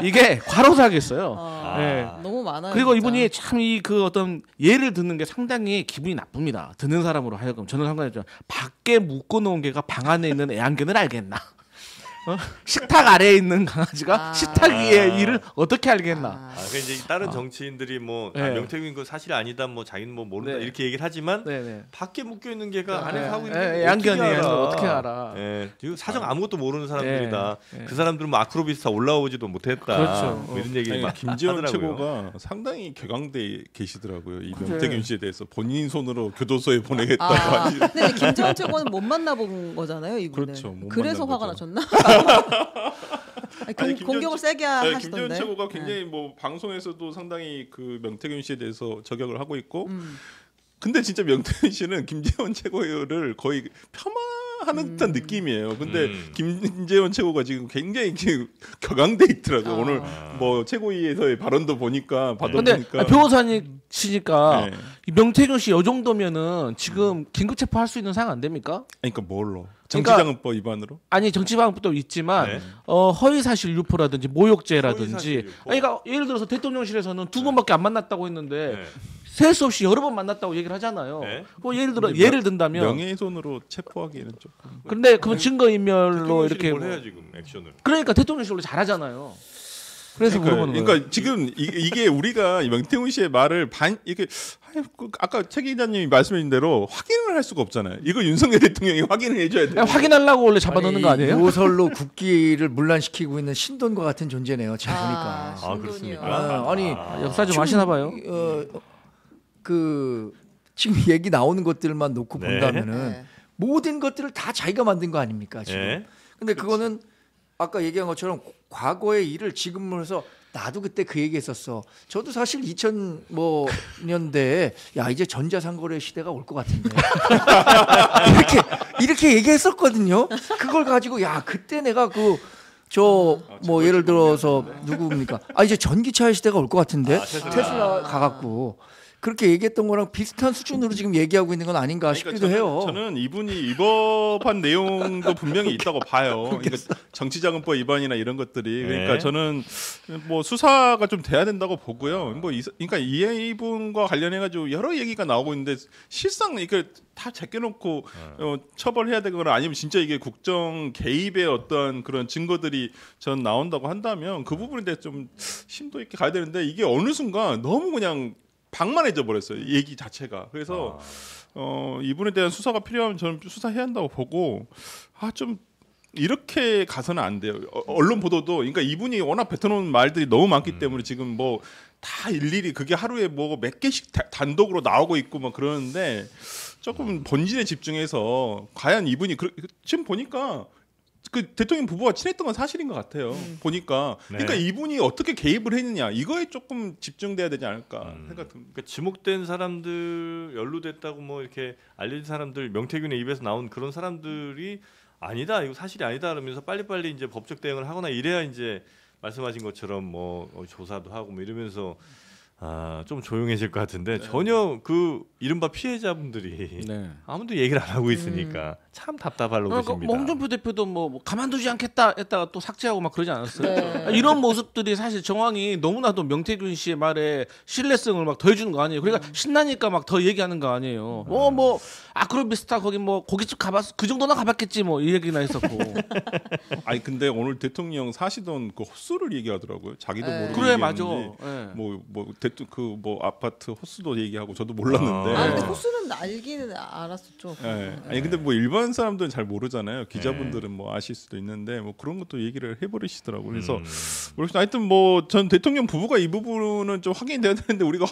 A: 이게 과로사하겠어요. 네.
E: 너무 많아요.
A: 그리고
E: 진짜.
A: 이분이 참 이 그 어떤 예를 듣는 게 상당히 기분이 나쁩니다. 듣는 사람으로 하여금 저는 상관없죠. 밖에 묶어놓은 개가 방 안에 있는 애완견을 알겠나? 식탁 아래에 있는 강아지가
E: 아.
A: 식탁 위의 일을 어떻게 알겠나?
B: 그러니까 이제 다른 정치인들이 뭐
A: 네.
B: 명태균 그 사실이 아니다, 뭐 자기는 뭐 모른다
A: 네.
B: 이렇게 얘기를 하지만
A: 네네.
B: 밖에 묶여 있는 개가 안에서
A: 네.
B: 하고 있는
A: 네,
B: 게
A: 양견이
B: 어떻게 알아?
A: 어떻게 알아?
B: 예, 이거 사정 아무것도 모르는 사람들이다.
A: 네.
B: 그 사람들은 뭐 아크로비스타 올라오지도 못했다.
A: 그렇죠.
B: 뭐 이런 얘기
D: 아니,
B: 막
D: 김재원
B: 하더라고요.
D: 최고가 상당히 격앙돼 계시더라고요. 이
A: 그래.
D: 명태균 씨에 대해서 본인 손으로 교도소에 보내겠다고
E: 아,
D: 하시.
E: 근데 이제 김재원 최고는 못 만나본 거잖아요, 이분은.
D: 그렇죠, 못
E: 그래서
D: 만난
E: 화가
D: 거죠.
E: 나셨나? 아니,
D: 아니, 김재원
E: 공격을 세게
D: 네,
E: 하시던데.
D: 김재원 최고가 굉장히 뭐 방송에서도 상당히 그 명태균 씨에 대해서 저격을 하고 있고, 근데 진짜 명태균 씨는 김재원 최고를 거의 폄하하는 듯한 느낌이에요. 근데 김재원 최고가 지금 굉장히 격앙돼 있더라고요. 오늘 뭐 최고위에서의 발언도 보니까
A: 근데
D: 받아보니까
A: 변호사님이시니까
D: 네.
A: 이 명태균 씨 이 정도면은 지금 긴급 체포할 수 있는 상황 안 됩니까?
D: 그러니까 뭘로
A: 그러니까-
D: 정치자금법 위반으로?
A: 아니 정치방법도 있지만
B: 네.
A: 허위사실 유포라든지 모욕죄라든지
B: 허위사실 유포.
A: 그러니까 예를 들어서 대통령실에서는 두 번밖에 안 만났다고 했는데
B: 네.
A: 셀 수 없이 여러 번 만났다고 얘기를 하잖아요.
B: 네.
A: 뭐 예를 들어
D: 근데
A: 예를 든다면
D: 명예훼손으로 체포하기에는 조금.
A: 근데 그건 증거인멸로
B: 대통령실이
A: 이렇게
B: 뭘
A: 뭐-
B: 해야 지금 액션을.
A: 그러니까 대통령실 원래 잘하잖아요. 그래서 물어보는 거예요.
D: 그러니까 지금 이게 우리가 명태균 씨의 말을 이렇게 아까 최 기자님이 말씀하신 대로 확인을 할 수가 없잖아요. 이거 윤석열 대통령이 확인을 해줘야 돼요.
A: 그냥 확인하려고 원래 잡아놓는 거 아니에요?
C: 요설로 국기를 문란시키고 있는 신돈과 같은 존재네요. 지금 보니까.
B: 아,
E: 신돈이요.
B: 그렇습니까?
C: 아니
A: 역사 좀
C: 지금,
A: 아시나 봐요.
C: 그 지금 얘기 나오는 것들만 놓고
B: 네.
C: 본다면은
E: 네.
C: 모든 것들을 다 자기가 만든 거 아닙니까 지금?
B: 네.
C: 근데 그거는 아까 얘기한 것처럼 과거의 일을 지금으로 해서 나도 그때 그 얘기했었어. 저도 사실 2000년대에 야 이제 전자상거래 시대가 올 것 같은데 이렇게 얘기했었거든요. 그걸 가지고 야 그때 내가 뭐 예를 들어서 누구입니까? 아 이제 전기차 시대가 올 것 같은데 테슬라 가갖고 그렇게 얘기했던 거랑 비슷한 수준으로 지금 얘기하고 있는 건 아닌가 싶기도 해요.
D: 저는 이분이 위법한 내용도 분명히 있다고 봐요. 그러니까 정치자금법 위반이나 이런 것들이. 그러니까
B: 네.
D: 저는 뭐 수사가 좀 돼야 된다고 보고요. 뭐 그러니까 이분과 관련해 가지고 여러 얘기가 나오고 있는데 실상 이게 다 제껴놓고 처벌해야 되거나 아니면 진짜 이게 국정 개입의 어떤 그런 증거들이 전 나온다고 한다면 그 부분에 대해서 좀 심도 있게 가야 되는데 이게 어느 순간 너무 그냥 방만해져 버렸어요. 얘기 자체가. 그래서 이분에 대한 수사가 필요하면 저는 수사해야 한다고 보고 좀 이렇게 가서는 안 돼요. 언론 보도도 그러니까 이분이 워낙 뱉어놓은 말들이 너무 많기 때문에 지금 뭐 다 일일이 그게 하루에 뭐 몇 개씩 단독으로 나오고 있고 막 그러는데 조금 본질에 집중해서 과연 이분이 지금 보니까 그 대통령 부부가 친했던 건 사실인 것 같아요. 보니까 그러니까
B: 네.
D: 이분이 어떻게 개입을 했느냐 이거에 조금 집중돼야 되지 않을까 생각합니다.
B: 그러니까 지목된 사람들 연루됐다고 뭐 이렇게 알려진 사람들 명태균의 입에서 나온 그런 사람들이 아니다 이거 사실이 아니다 그러면서 빨리빨리 이제 법적 대응을 하거나 이래야 이제 말씀하신 것처럼 뭐 조사도 하고 뭐 이러면서 좀 조용해질 것 같은데 전혀 그 이른바 피해자분들이 아무도 얘기를 안 하고 있으니까 참 답답하고
A: 그러니까
B: 계십니다.
A: 홍준표 대표도 뭐 가만두지 않겠다 했다가 또 삭제하고 막 그러지 않았어요?
E: 네.
A: 이런 모습들이 사실 정황이 너무나도 명태균 씨의 말에 신뢰성을 막 더해주는 거 아니에요? 그러니까 신나니까 막 더 얘기하는 거 아니에요? 뭐 아크로비스타 거기 뭐 고깃집 가봤 그 정도나 가봤겠지 뭐 이 얘기나 했었고.
D: 아니 근데 오늘 대통령 사시던 그 헛수를 얘기하더라고요. 자기도 모르게
A: 그래 맞아.
D: 얘기했는지.
A: 예.
D: 그 아파트 호수도 얘기하고 저도 몰랐는데.
E: 근데 호수는 알기는 알았었죠.
D: 예. 아니 근데 뭐 일반 사람들은 잘 모르잖아요. 기자분들은 뭐 아실 수도 있는데 뭐 그런 것도 얘기를 해버리시더라고요. 그래서 모르겠어요. 하여튼 뭐 전 대통령 부부가 이 부분은 좀 확인이 돼야 되는데 우리가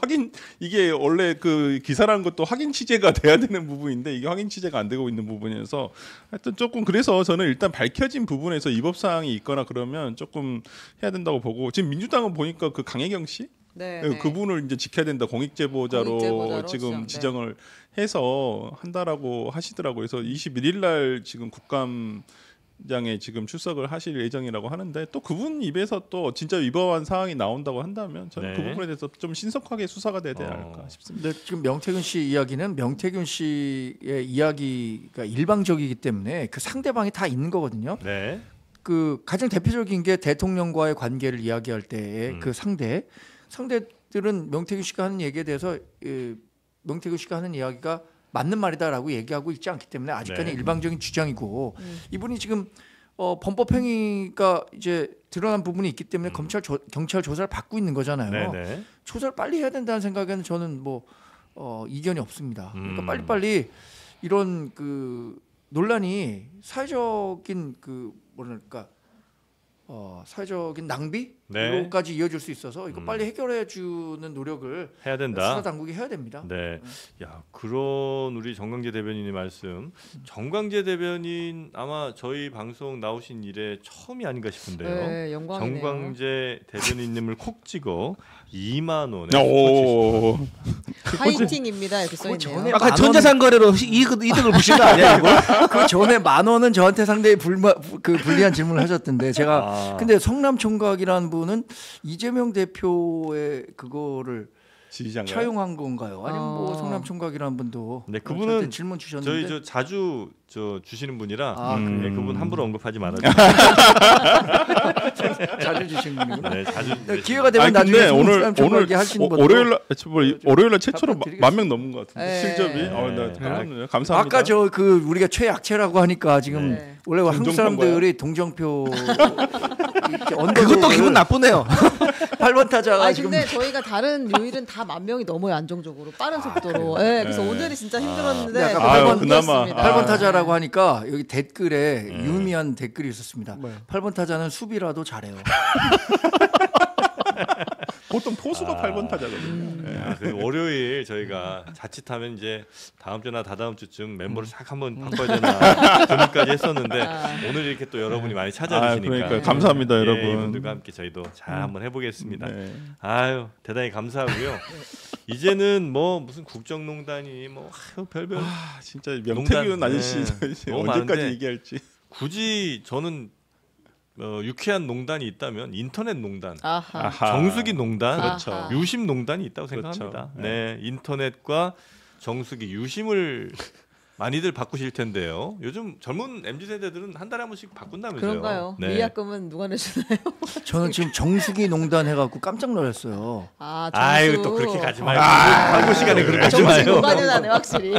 D: 이게 원래 그 기사라는 것도 확인 취재가 돼야 되는 부분인데 이게 확인 취재가 안 되고 있는 부분이어서 하여튼 조금 그래서 저는 일단 밝혀진 부분에서 위법 사항이 있거나 그러면 조금 해야 된다고 보고 지금 민주당은 보니까 그 강혜경 씨
E: 네,
D: 그분을 이제 지켜야 된다 공익제보자로
E: 공익제보자로
D: 지금
E: 지정,
D: 지정을 해서 한다라고 하시더라고요. 그래서 21일 날 지금 국감장에 지금 출석을 하실 예정이라고 하는데 또 그분 입에서 또 진짜 위법한 사항이 나온다고 한다면 저는 그 부분에 대해서 좀 신속하게 수사가 돼야 되지 않을까 싶습니다.
C: 근데 지금 명태균 씨 이야기는 명태균 씨의 이야기가 일방적이기 때문에 그 상대방이 다 있는 거거든요.
B: 네.
C: 그 가장 대표적인 게 대통령과의 관계를 이야기할 때의 그 상대들은 명태균 씨가 하는 얘기에 대해서 명태균 씨가 하는 이야기가 맞는 말이다라고 얘기하고 있지 않기 때문에 아직까지
B: 네.
C: 일방적인 주장이고 이분이 지금 범법행위가 이제 드러난 부분이 있기 때문에 경찰 조사를 받고 있는 거잖아요.
B: 네네.
C: 조사를 빨리 해야 된다는 생각에는 저는 뭐 이견이 없습니다. 그러니까 빨리빨리 이런 그 논란이 사회적인 그 뭐랄까 사회적인 낭비로까지 이어질 수 있어서 이거 빨리 해결해 주는 노력을
B: 해야 된다.
C: 수사 당국이 해야 됩니다.
B: 네. 야, 그런 우리 정광재 대변인의 말씀. 정광재 대변인 아마 저희 방송 나오신 이래 처음이 아닌가 싶은데요.
E: 네, 영광이네요.
B: 정광재 대변인님을 콕 찍어 2만 원에
D: 오.
E: 파이팅입니다 이렇게 써 있네요.
A: 아까 전자상 거래로 이득을 보신 거 아니야 이거?
C: 그 전에 10,000원은 저한테 상당히 불리한 질문을 하셨던데 제가 근데 성남총각이라는 분은 이재명 대표의 그거를
D: 지지자인가요?
C: 차용한 건가요? 아니면 뭐 성남총각이라는 분도
B: 네,
C: 저한테
B: 그분은
C: 질문 주셨는데
B: 저희 자주 주시는 분이라
C: 그래요?
B: 네, 그분 함부로 언급하지 말아주세요.
C: 자주 주신 분이구나.
B: 네, 자주
C: 기회가 되면
D: 아니
C: 나중에
D: 근데 오늘
C: 성남총각이 하시는 분도
D: 월요일날 최초로
C: 답변드리겠습니다.
D: 10,000명 넘은 것 같은데
E: 네.
D: 실접이. 나 대단하네요. 감사합니다.
C: 아까 저 그 우리가 최약체라고 하니까 지금
E: 네.
C: 원래 한국
D: 동정표인가요?
C: 사람들이 동정표
A: 그것도 기분 나쁘네요.
C: 8번 타자가
E: 아니
C: 지금
E: 근데 저희가 다른 요일은 다 10,000명이 넘어요 안정적으로 빠른 속도로. 네, 그래서 오늘이 진짜 힘들었는데
C: 약간
D: 아유,
C: 8번
D: 그나마.
C: 8번 타자라고 하니까 여기 댓글에 유의미한 댓글이 있었습니다. 8번 타자는 수비라도 잘해요.
D: 보통 포수가 8번 타자거든요.
B: 야, 그 월요일 저희가 자칫하면 이제 다음 주나 다다음 주쯤 멤버를 싹 한번 바꿔야 되나 고민까지 했었는데 오늘 이렇게 또 여러분이 많이 찾아주시니까
D: 그러니까 감사합니다,
B: 예,
D: 여러분.
B: 이분들과 함께 저희도 잘 한번 해보겠습니다.
D: 네.
B: 아유 대단히 감사하고요. 이제는 뭐 무슨 국정농단이 뭐 별별
D: 진짜 명태균
B: 농단,
D: 아저씨
B: 네. 너무
D: 언제까지
B: 많은데
D: 얘기할지.
B: 굳이 저는 유쾌한 농단이 있다면 인터넷 농단,
E: 아하.
D: 아하.
B: 정수기 농단,
D: 그렇죠.
E: 아하.
B: 유심 농단이 있다고
D: 그렇죠.
B: 생각합니다.
D: 네.
B: 네, 인터넷과 정수기, 유심을 많이들 바꾸실 텐데요. 요즘 젊은 MZ 세대들은 한 달에 한 번씩 바꾼다면서요.
E: 그런가요?
B: 네.
E: 미약금은 누가 내주나요?
C: 저는 지금 정수기 농단 해갖고 깜짝 놀랐어요.
E: 아,
B: 아유 또 그렇게 가지 말고 광고 시간에 그렇게 가지
E: 정신
B: 마요.
E: 공간이 나네 확실히.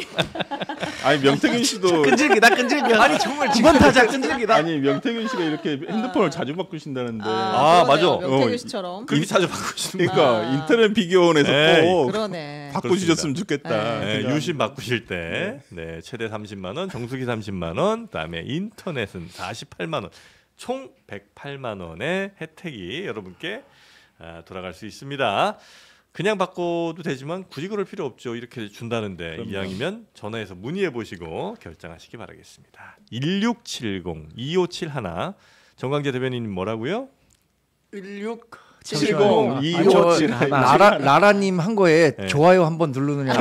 D: 아니 명태균 씨도
A: 끈질기다 끈질겨. 아니 정말 9번 타자 끈질기다.
D: 아니 명태균 씨가 이렇게 핸드폰을 자주 바꾸신다는데.
B: 아, 맞아.
E: 명태균 씨처럼.
B: 그렇게 자주 바꾸시는 거.
D: 그러니까 인터넷 비교원에서
B: 네.
D: 꼭
E: 그러네.
D: 바꾸주셨으면 좋겠다.
B: 네,
D: 그냥.
B: 유심 바꾸실 때 네, 최대 30만 원, 정수기 30만 원, 그다음에 인터넷은 48만 원, 총 108만 원의 혜택이 여러분께 돌아갈 수 있습니다. 그냥 바꿔도 되지만 굳이 그럴 필요 없죠. 이렇게 준다는데
D: 그럼요.
B: 이왕이면 전화해서 문의해 보시고 결정하시기 바라겠습니다. 1670-2571 정광재 대변인님 뭐라고요?
C: 1670
D: 2571
C: 라라님 한 거에
B: 네.
C: 좋아요 한번 누르느냐.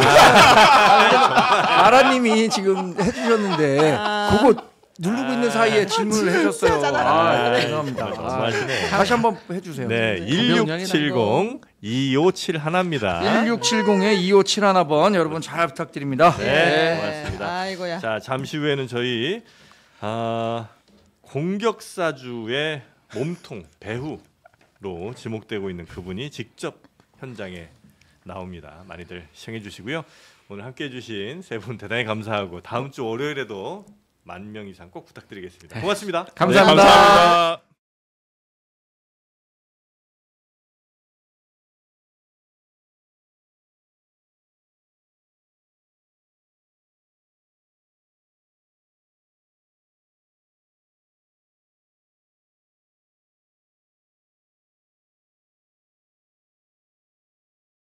C: 라라님이 지금 해주셨는데 그거 누르고 있는 사이에 질문을 해주셨어요. 죄송합니다.
B: 너무하시네.
C: 다시 한번 해주세요.
B: 네,
A: 가벼운
B: 1670-2571입니다.
C: 1670에 2571번 여러분 잘 부탁드립니다.
B: 네, 고맙습니다.
E: 아이고야.
B: 자, 잠시 후에는 저희 공격사주의 몸통 배후로 지목되고 있는 그분이 직접 현장에 나옵니다. 많이들 시청해 주시고요. 오늘 함께해 주신 세 분 대단히 감사하고 다음 주 월요일에도 10,000명 이상 꼭 부탁드리겠습니다. 고맙습니다.
C: 감사합니다.
D: 감사합니다.